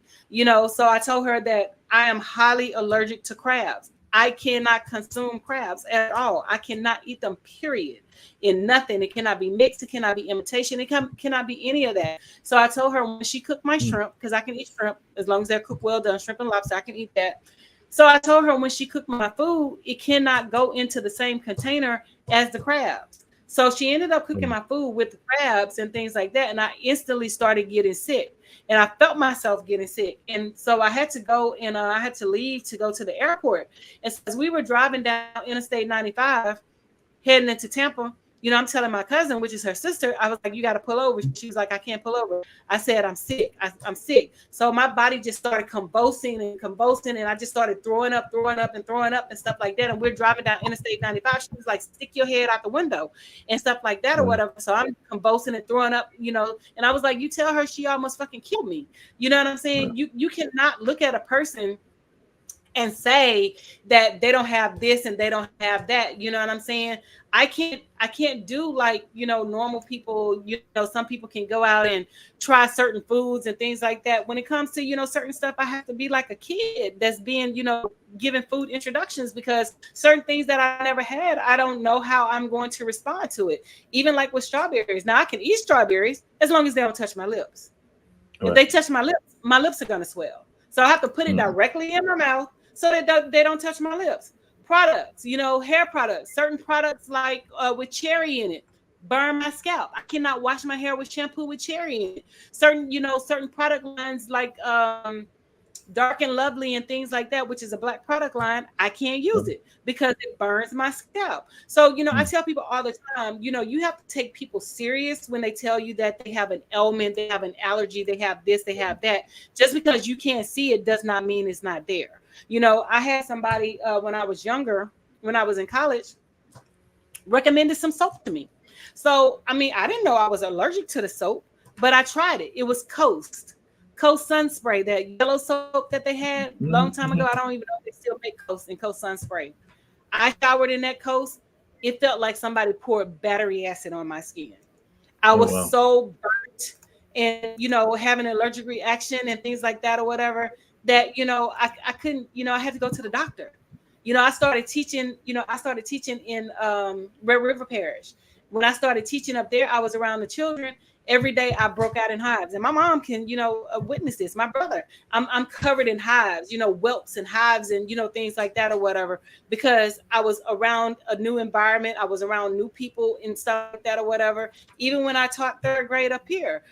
So I told her that I am highly allergic to crabs. I cannot consume crabs at all. I cannot eat them, period. In nothing. It cannot be mixed. It cannot be imitation. Cannot be any of that. So I told her when she cooked my Mm. shrimp, because I can eat shrimp as long as they're cooked well done, shrimp and lobster, I can eat that. So I told her when she cooked my food, it cannot go into the same container as the crabs. So she ended up cooking Mm. my food with the crabs and things like that. And I instantly started getting sick. And I felt myself getting sick. And so I had to go and I had to leave to go to the airport. And so as we were driving down Interstate 95, heading into Tampa, I'm telling my cousin, which is her sister, I was like, you got to pull over. She was like, I can't pull over. I said, I'm sick. I'm sick. So my body just started convulsing and convulsing. And I just started throwing up and stuff like that. And we're driving down Interstate 95. She was like, stick your head out the window and stuff like that or Right. whatever. So I'm convulsing and throwing up, and I was like, you tell her she almost fucking killed me. You know what I'm Right. saying? You cannot look at a person and say that they don't have this and they don't have that. You know what I'm saying? I can't do like, normal people. Some people can go out and try certain foods and things like that. When it comes to, certain stuff, I have to be like a kid that's being, given food introductions, because certain things that I never had, I don't know how I'm going to respond to it. Even like with strawberries. Now I can eat strawberries as long as they don't touch my lips. If Right. they touch my lips are going to swell. So I have to put it Mm. directly in my mouth so that they don't touch my lips. Products, hair products, certain products like with cherry in it, burn my scalp. I cannot wash my hair with shampoo with cherry in it. Certain product lines like Dark and Lovely and things like that, which is a black product line, I can't use it because it burns my scalp. So, I Mm. tell people all the time, you have to take people serious when they tell you that they have an ailment, they have an allergy, they have this, they have that. Just because you can't see it does not mean it's not there. I had somebody when I was younger, when I was in college, recommended some soap to me. So, I mean, I didn't know I was allergic to the soap, but I tried it. It was Coast Sun Spray, that yellow soap that they had long time ago. I Mhm. don't even know if they still make Coast and Coast Sun Spray. I showered in that Coast. It felt like somebody poured battery acid on my skin. I Oh was wow. so burnt and, having an allergic reaction and things like that or whatever that, I couldn't, I had to go to the doctor. I started teaching in Red River Parish. When I started teaching up there, I was around the children. Every day I broke out in hives. And my mom can, witness this. My brother, I'm covered in hives, whelps and hives and, things like that or whatever, because I was around a new environment. I was around new people and stuff like that or whatever. Even when I taught third grade up here,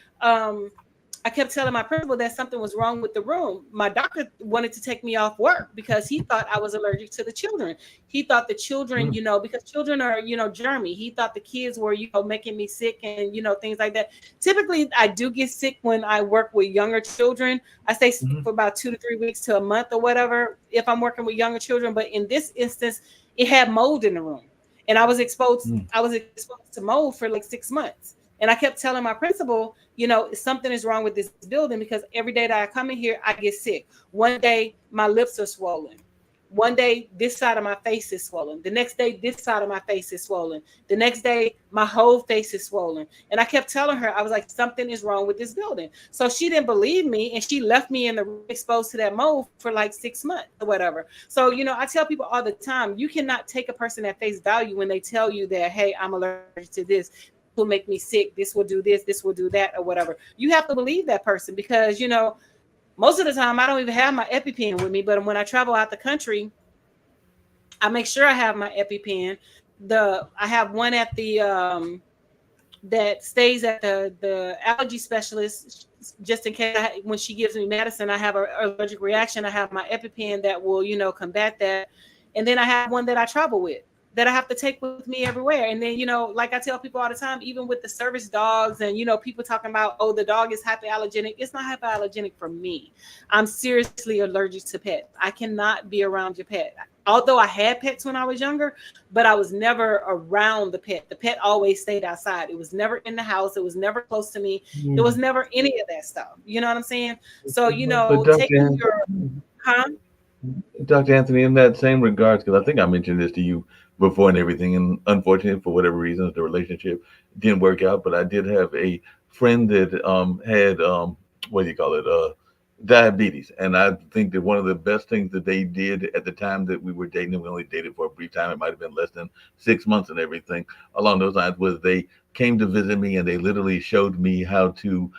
I kept telling my principal that something was wrong with the room. My doctor wanted to take me off work because he thought I was allergic to the children. He thought the children, Mm. because children are, germy. He thought the kids were, making me sick and, things like that. Typically, I do get sick when I work with younger children. I stay sick Mhm. for about 2 to 3 weeks to a month or whatever if I'm working with younger children. But in this instance, it had mold in the room. And I was exposed, Mm. to mold for like 6 months. And I kept telling my principal, something is wrong with this building because every day that I come in here, I get sick. One day, my lips are swollen. One day, this side of my face is swollen. The next day, this side of my face is swollen. The next day, my whole face is swollen. And I kept telling her, I was like, something is wrong with this building. So she didn't believe me and she left me in the room exposed to that mold for like 6 months or whatever. So, I tell people all the time, you cannot take a person at face value when they tell you that, hey, I'm allergic to this will make me sick. This will do this will do that, or whatever. You have to believe that person because, most of the time I don't even have my EpiPen with me. But when I travel out the country, I make sure I have my EpiPen. I have one at the that stays at the allergy specialist just in case when she gives me medicine, I have an allergic reaction. I have my EpiPen that will, combat that. And then I have one that I travel with that I have to take with me everywhere. And then, like I tell people all the time, even with the service dogs and, people talking about, oh, the dog is hypoallergenic. It's not hypoallergenic for me. I'm seriously allergic to pets. I cannot be around your pet. Although I had pets when I was younger, but I was never around the pet. The pet always stayed outside. It was never in the house. It was never close to me. It was Mm. never any of that stuff. You know what I'm saying? So, But taking your, huh? Dr. Anthony, in that same regards, because I think I mentioned this to you before and everything, and unfortunately, for whatever reasons, the relationship didn't work out. But I did have a friend that had what do you call it? diabetes. And I think that one of the best things that they did at the time that we were dating, we only dated for a brief time, it might have been less than 6 months and everything along those lines, was they came to visit me and they literally showed me how to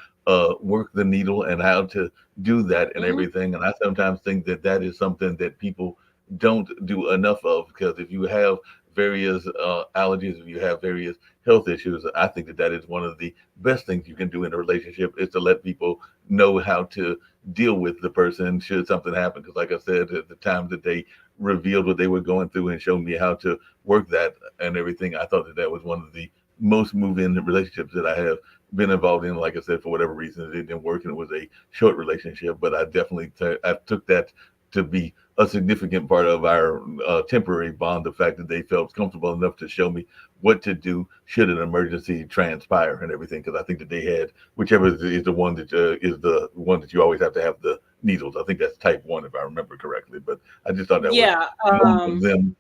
work the needle and how to do that and Mhm. everything. And I sometimes think that that is something that people don't do enough of, because if you have various allergies, if you have various health issues, I think that that is one of the best things you can do in a relationship, is to let people know how to deal with the person should something happen. Because, like I said, at the time that they revealed what they were going through and showed me how to work that and everything, I thought that that was one of the most moving relationships that I have been involved in. Like I said, for whatever reason, it didn't work and it was a short relationship. But I definitely I took that to be a significant part of our temporary bond. The fact that they felt comfortable enough to show me what to do should an emergency transpire and everything. Because I think that they had, whichever is the one that you always have to have the needles. I think that's type one, if I remember correctly. But I just thought that was Yeah. normal of them.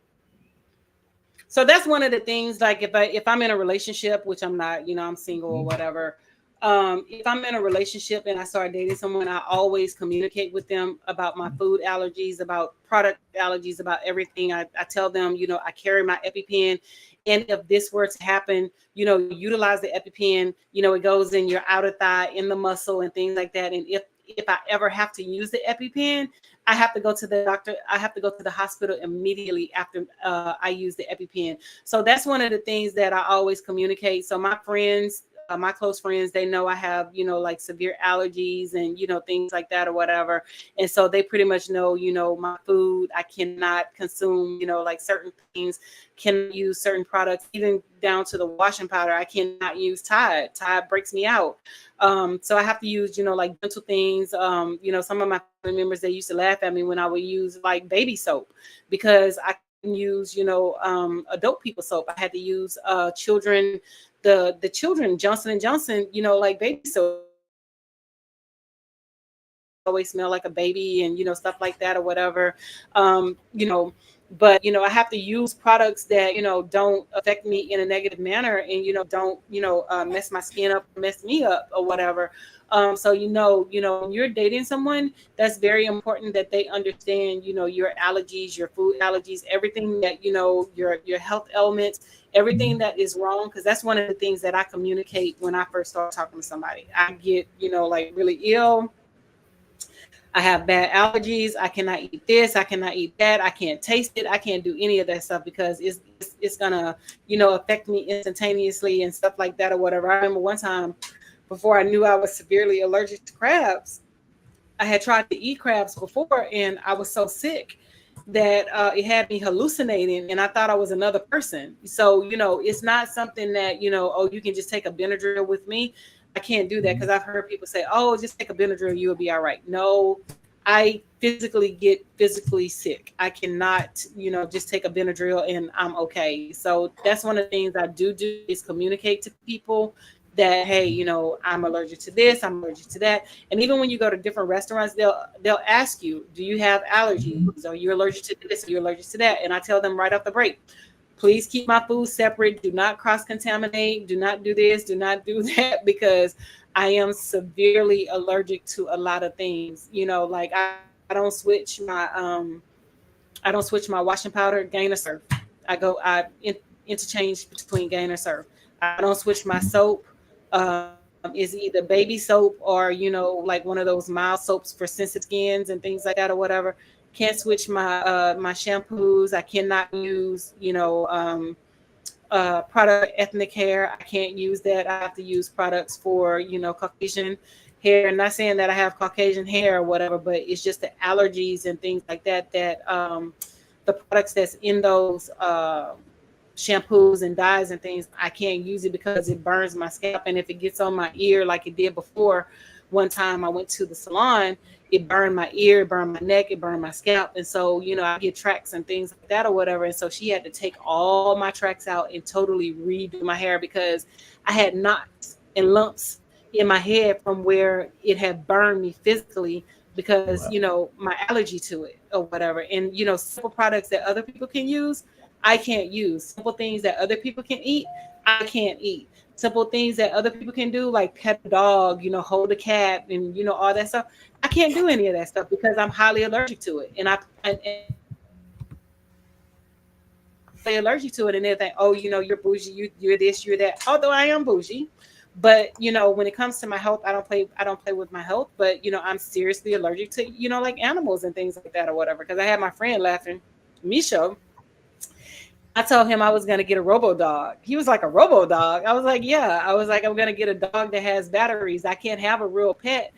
So that's one of the things. Like if I'm in a relationship, which I'm not, I'm single or whatever. If I'm in a relationship and I start dating someone, I always communicate with them about my food allergies, about product allergies, about everything. I tell them, I carry my EpiPen, and if this were to happen, utilize the EpiPen. It goes in your outer thigh, in the muscle, and things like that. And if I ever have to use the EpiPen, I have to go to the doctor. I have to go to the hospital immediately after I use the EpiPen. So that's one of the things that I always communicate. So my friends, my close friends, they know I have, like severe allergies and, things like that or whatever. And so they pretty much know, my food, I cannot consume, like certain things, can use certain products, even down to the washing powder. I cannot use Tide. Tide breaks me out. So I have to use, like dental things. Some of my family members, they used to laugh at me when I would use like baby soap, because I couldn't use, adult people soap. I had to use children, the children Johnson and Johnson, like baby soap. Always smell like a baby, and stuff like that or whatever. But I have to use products that don't affect me in a negative manner, and don't mess my skin up, mess me up or whatever. So when you're dating someone, that's very important that they understand your allergies, your food allergies, everything that your health elements, everything that is wrong, because that's one of the things that I communicate when I first start talking to somebody. I get like really ill, I have bad allergies. I cannot eat this. I cannot eat that. I can't taste it. I can't do any of that stuff because it's gonna affect me instantaneously and stuff like that or whatever. I remember one time, before I knew I was severely allergic to crabs, I had tried to eat crabs before, and I was so sick that it had me hallucinating, and I thought I was another person. So it's not something that oh, you can just take a Benadryl with me. I can't do that, because I've heard people say, oh, just take a Benadryl, you'll be all right. No, I physically get physically sick. I cannot just take a Benadryl and I'm okay. So that's one of the things I do is communicate to people that, hey, I'm allergic to this, I'm allergic to that. And even when you go to different restaurants, they'll ask you, do you have allergies? Are you allergic to this? Are you allergic to that? And I tell them right off the break, please keep my food separate. Do not cross contaminate. Do not do this. Do not do that, because I am severely allergic to a lot of things. Like I don't switch my washing powder, Gain or Surf. Interchange between Gain or Surf. I don't switch my soap. Is either baby soap or like one of those mild soaps for sensitive skins and things like that or whatever. Can't switch my shampoos. I cannot use product ethnic hair. I can't use that. I have to use products for Caucasian hair. Not saying that I have Caucasian hair or whatever, but it's just the allergies and things like that, that the products that's in those shampoos and dyes and things, I can't use it because it burns my scalp. And if it gets on my ear like it did before, one time I went to the salon, it burned my ear, it burned my neck, it burned my scalp. And so I get tracks and things like that or whatever. And so she had to take all my tracks out and totally redo my hair, because I had knots and lumps in my head from where it had burned me physically, because Wow. my allergy to it or whatever. And simple products that other people can use, I can't use. Simple things that other people can eat, I can't eat. Simple things that other people can do, like pet a dog, hold a cat, and all that stuff, I can't do any of that stuff because I'm highly allergic to it. And highly allergic to it, and they think, oh, you're bougie, you're this, you're that. Although I am bougie, but when it comes to my health, I don't play with my health. But I'm seriously allergic to like animals and things like that or whatever. Because I had my friend laughing, Misha. I told him I was gonna get a robo dog. He was like, a robo dog. I was like, yeah. I was like, I'm gonna get a dog that has batteries. I can't have a real pet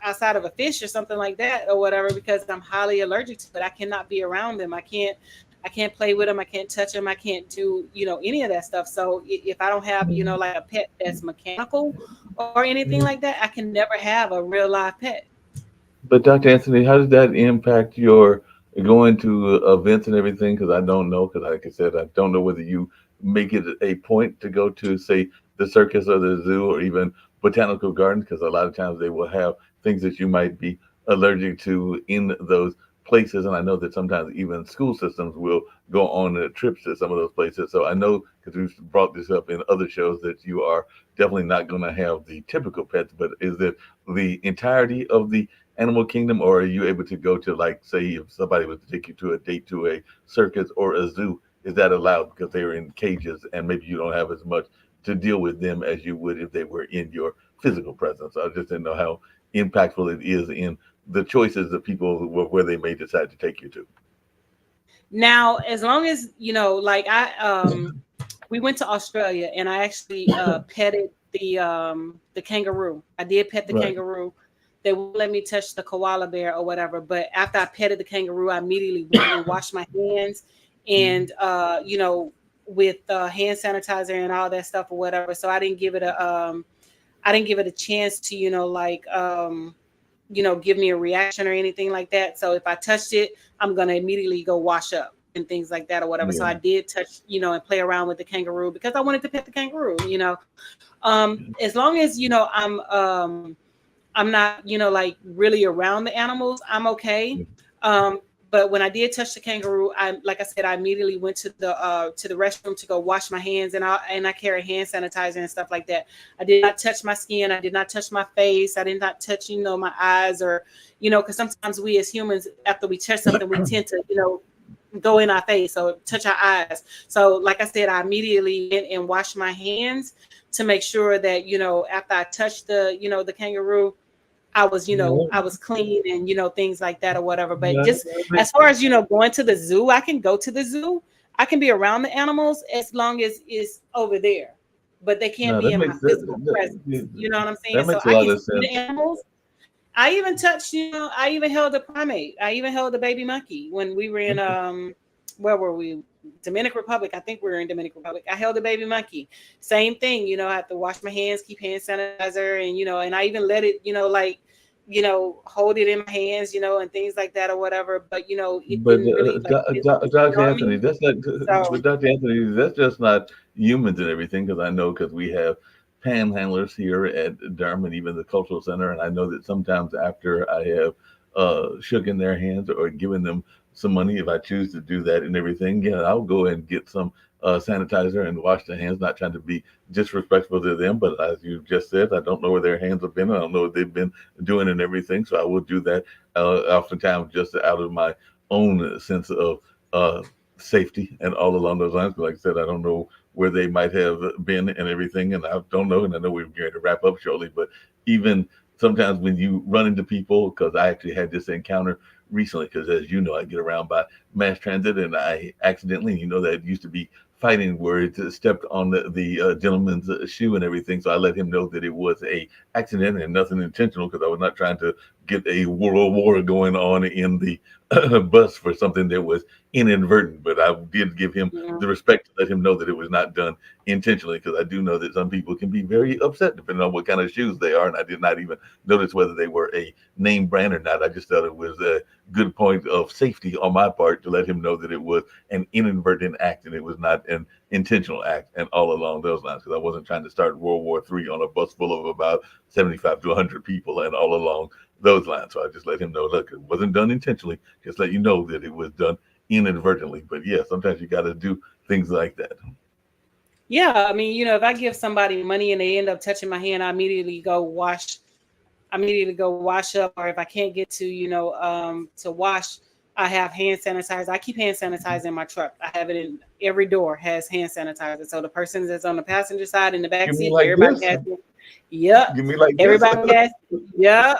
outside of a fish or something like that or whatever because I'm highly allergic to it. I cannot be around them. I can't play with them. I can't touch them. I can't do any of that stuff. So if I don't have like a pet that's mechanical or anything like that, I can never have a real live pet. But Dr. Anthony, how does that impact your going to events and everything? Because I don't know. Because like I said, I don't know whether you make it a point to go to, say, the circus or the zoo or even botanical gardens. Because a lot of times they will have things that you might be allergic to in those places. And I know that sometimes even school systems will go on trips to some of those places. So I know because we've brought this up in other shows that you are definitely not going to have the typical pets. But is it the entirety of the animal kingdom, or are you able to go to, like, say, if somebody was to take you to a date to a circus or a zoo, is that allowed because they're in cages and maybe you don't have as much to deal with them as you would if they were in your physical presence? I just didn't know how impactful it is in the choices of people where they may decide to take you to. Now, as long as like we went to Australia and I actually petted the kangaroo. I did pet the Right. kangaroo. They wouldn't let me touch the koala bear or whatever. But after I petted the kangaroo, I immediately went and washed my hands and with hand sanitizer and all that stuff or whatever. So I didn't give it a chance to give me a reaction or anything like that. So if I touched it, I'm gonna immediately go wash up and things like that or whatever. So Yeah. I did touch, and play around with the kangaroo because I wanted to pet the kangaroo. As long as I'm not, like really around the animals, I'm okay. But when I did touch the kangaroo, like I said, I immediately went to the restroom to go wash my hands, and I carry hand sanitizer and stuff like that. I did not touch my skin. I did not touch my face. I did not touch, my eyes or, because sometimes we as humans, after we touch something, we tend to, go in our face or touch our eyes. So, like I said, I immediately went and washed my hands to make sure that, after I touched the kangaroo, I was clean and things like that or whatever. But Yeah, just as far as going to the zoo, I can go to the zoo. I can be around the animals as long as it's over there, but they can't no, be that in my makes physical presence. You know what I'm that saying? So makes a I lot can of see the sense. animals. I even touched, I even held a primate. I even held a baby monkey when we were in where were we? Dominican Republic. I think we were in Dominican Republic. I held a baby monkey. Same thing, I have to wash my hands, keep hand sanitizer, and I even let it, like, hold it in my hands, and things like that or whatever. But it But didn't really like physically get Dr. on Anthony, me. that's not. So But Dr. Anthony, that's just not humans and everything. Because I know because we have panhandlers here at Durham and even the cultural center, and I know that sometimes after I have shook in their hands or given them some money, if I choose to do that and everything, yeah, I'll go and get some sanitizer and wash their hands. Not trying to be disrespectful to them, but as you just said, I don't know where their hands have been. I don't know what they've been doing and everything, so I will do that oftentimes just out of my own sense of uh, safety and all along those lines. But like I said, I don't know where they might have been and everything, and I don't know. And I know we're going to wrap up shortly, but even sometimes when you run into people, because I actually had this encounter recently, because as you know, I get around by mass transit, and I accidentally, that used to be fighting words, stepped on the gentleman's shoe and everything. So I let him know that it was a accident and nothing intentional, because I was not trying to get a world war going on in the bus for something that was inadvertent. But I did give him yeah. the respect to let him know that it was not done intentionally, because I do know that some people can be very upset depending on what kind of shoes they are. And I did not even notice whether they were a name brand or not. I just thought it was a good point of safety on my part to let him know that it was an inadvertent act and it was not an intentional act, and all along those lines, because I wasn't trying to start World War III on a bus full of about 75 to 100 people and all along those lines. So I just let him know, look, it wasn't done intentionally. Just let you know that it was done inadvertently. But yeah, sometimes you got to do things like that. Yeah, I mean, if I give somebody money and they end up touching my hand, I immediately go wash, I'm needing to go wash up, or if I can't get to, to wash, I have hand sanitizer. I keep hand sanitizer in my truck. I have it in every door has hand sanitizer. So the person that's on the passenger side in the back You mean seat, like everybody this? has it. Yep. You mean like this? Everybody has, yep.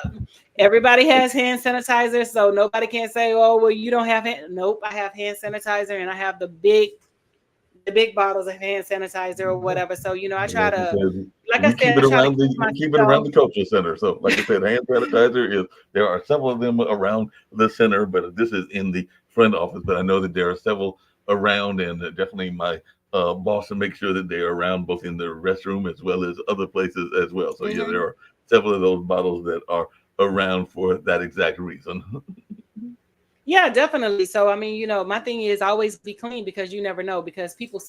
Everybody has hand sanitizer. So nobody can say, oh, well, you don't have hand. Nope. I have hand sanitizer, and I have the big bottles of hand sanitizer or whatever. So, I try Like you to, said, like I we keep said, I it try to around keep the my we keep it around self. the cultural center. So, like I said, hand sanitizer is there are several of them around the center, but this is in the front office. But I know that there are several around, and definitely my boss to make sure that they are around both in the restroom as well as other places as well. So, yeah, there Mhm. are several of those bottles that are around for that exact reason. Yeah, definitely. So, I mean, my thing is always be clean, because you never know, because your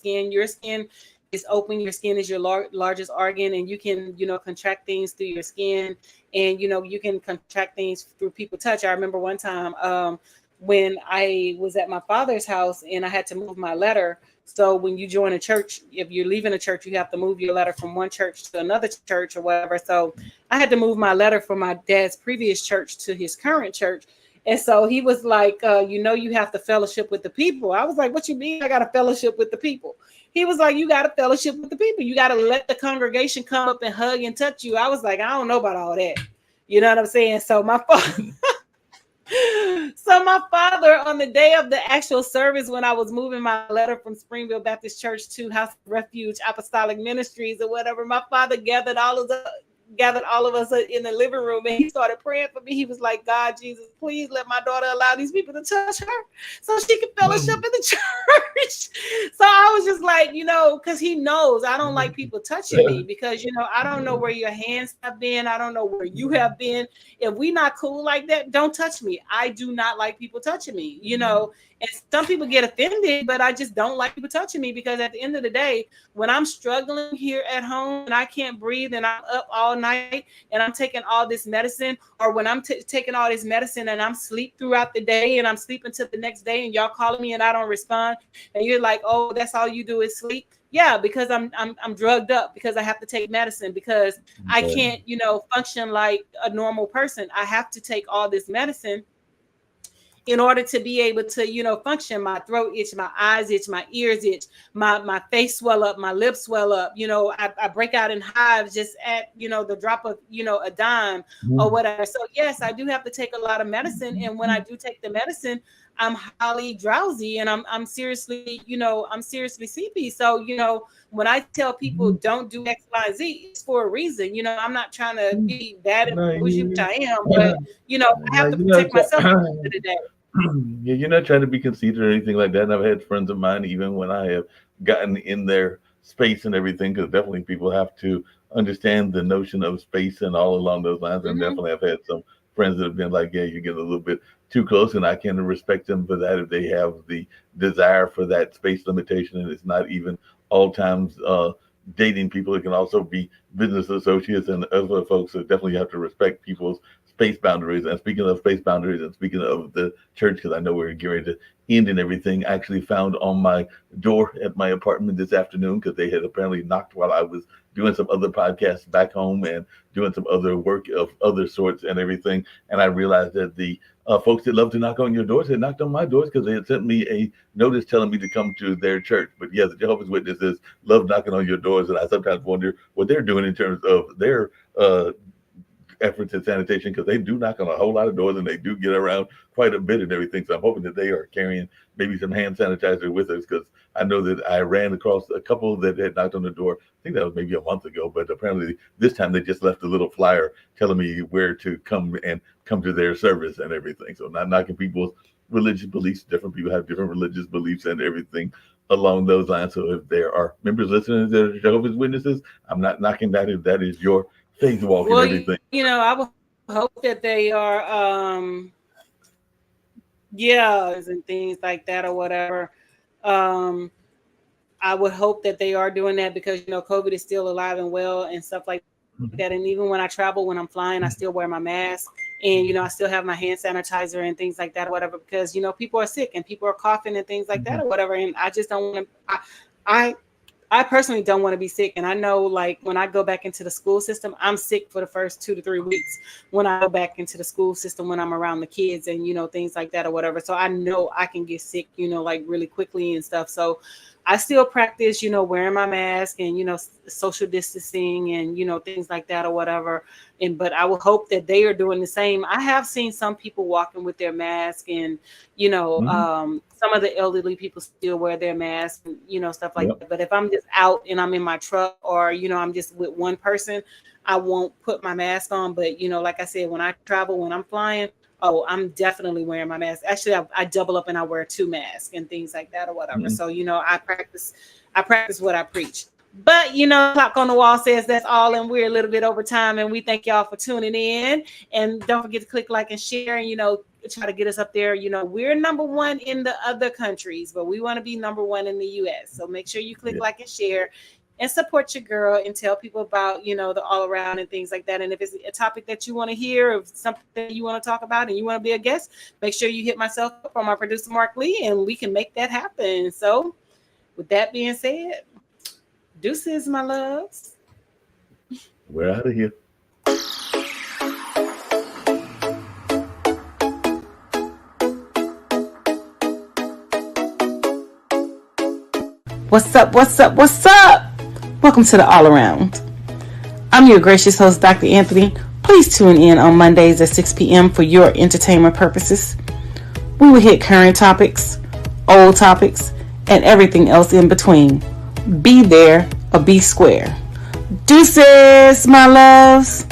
skin is open. Your skin is your largest organ, and you can, contract things through your skin, and, you can contract things through people touch. I remember one time, when I was at my father's house and I had to move my letter. So when you join a church, if you're leaving a church, you have to move your letter from one church to another church or whatever. So I had to move my letter from my dad's previous church to his current church. And so he was like, you have to fellowship with the people. I was like, what you mean I got to fellowship with the people? He was like, you got to fellowship with the people. You got to let the congregation come up and hug and touch you. I was like, I don't know about all that. You know what I'm saying? So my father, on the day of the actual service, when I was moving my letter from Springville Baptist Church to House of Refuge Apostolic Ministries or whatever, my father gathered all of us in the living room, and he started praying for me. He was like, God, Jesus, please let my daughter allow these people to touch her so she can fellowship in the church. So I was just like, because he knows I don't like people touching me, because, I don't know where your hands have been. I don't know where you have been. If we not cool like that, don't touch me. I do not like people touching me. And some people get offended, but I just don't like people touching me, because at the end of the day, when I'm struggling here at home and I can't breathe and I'm up all night and I'm taking all this medicine, or when I'm taking all this medicine and I'm sleep throughout the day and I'm sleeping till the next day, and y'all calling me and I don't respond, and you're like, oh, that's all you do is sleep. Yeah, because I'm drugged up, because I have to take medicine, because I Okay. can't, function like a normal person. I have to take all this medicine in order to be able to, function. My throat itch, my eyes itch, my ears itch, my face swell up, my lips swell up. I break out in hives just at, the drop of, a dime or whatever. So yes, I do have to take a lot of medicine. And when I do take the medicine, I'm highly drowsy, and I'm seriously, I'm seriously sleepy. So, when I tell people don't do X, Y, Z, it's for a reason. I'm not trying to be bad and No, bougie, which you, I am, but, I no, have to protect myself at the end of the day. yeah, you're not trying to be conceited or anything like that. And I've had friends of mine, even when I have gotten in their space and everything, because definitely people have to understand the notion of space and all along those lines. And Mm-hmm. definitely I've had some friends that have been like, yeah, you're getting a little bit too close. And I can respect them for that if they have the desire for that space limitation. And it's not even all times dating people. It can also be business associates and other folks. So definitely have to respect people's space boundaries. And speaking of space boundaries and speaking of the church, because I know we're getting ready to end and everything, I actually found on my door at my apartment this afternoon, because they had apparently knocked while I was doing some other podcasts back home and doing some other work of other sorts and everything. And I realized that the folks that love to knock on your doors had knocked on my doors, because they had sent me a notice telling me to come to their church. But yeah, the Jehovah's Witnesses love knocking on your doors, and I sometimes wonder what they're doing in terms of their efforts in sanitation, because they do knock on a whole lot of doors and they do get around quite a bit and everything. So I'm hoping that they are carrying maybe some hand sanitizer with us, because I know that I ran across a couple that had knocked on the door. I think that was maybe a month ago, but apparently this time they just left a little flyer telling me where to come and come to their service and everything. So not knocking people's religious beliefs. Different people have different religious beliefs and everything along those lines. So if there are members listening to Jehovah's Witnesses, I'm not knocking that if that is your faith walk and Well, everything. I would hope that they are, yeah, and things like that or whatever. Um, I would hope that they are doing that, because COVID is still alive and well and stuff like that. And even when I travel, when I'm flying, I still wear my mask, and I still have my hand sanitizer and things like that or whatever, because people are sick and people are coughing and things like that or whatever. And I just don't want to. I personally don't want to be sick. And I know, like, when I go back into the school system, I'm sick for the first 2 to 3 weeks when I go back into the school system, when I'm around the kids and, things like that or whatever. So I know I can get sick, like really quickly and stuff. So I still practice, wearing my mask and, social distancing and, things like that or whatever. But I would hope that they are doing the same. I have seen some people walking with their mask and, some of the elderly people still wear their masks and, stuff like Yep. that. But if I'm just out and I'm in my truck or, I'm just with one person, I won't put my mask on. But, like I said, when I travel, when I'm flying, oh, I'm definitely wearing my mask. Actually, I double up and I wear 2 masks and things like that or whatever. Mhm. So, I practice what I preach. But, clock on the wall says that's all, and we're a little bit over time. And we thank y'all for tuning in. And don't forget to click like and share and, try to get us up there. We're number one in the other countries, but we want to be number one in the US. So make sure you click Yeah. like and share and support your girl and tell people about, the all around and things like that. And if it's a topic that you want to hear or something you want to talk about and you want to be a guest, make sure you hit myself up or my producer, Mark Lee, and we can make that happen. So with that being said, deuces, my loves. We're out of here. What's up? What's up? What's up? Welcome to the All Around. I'm your gracious host, Dr. Anthony. Please tune in on Mondays at 6 p.m. for your entertainment purposes. We will hit current topics, old topics, and everything else in between. Be there or be square. Deuces, my loves.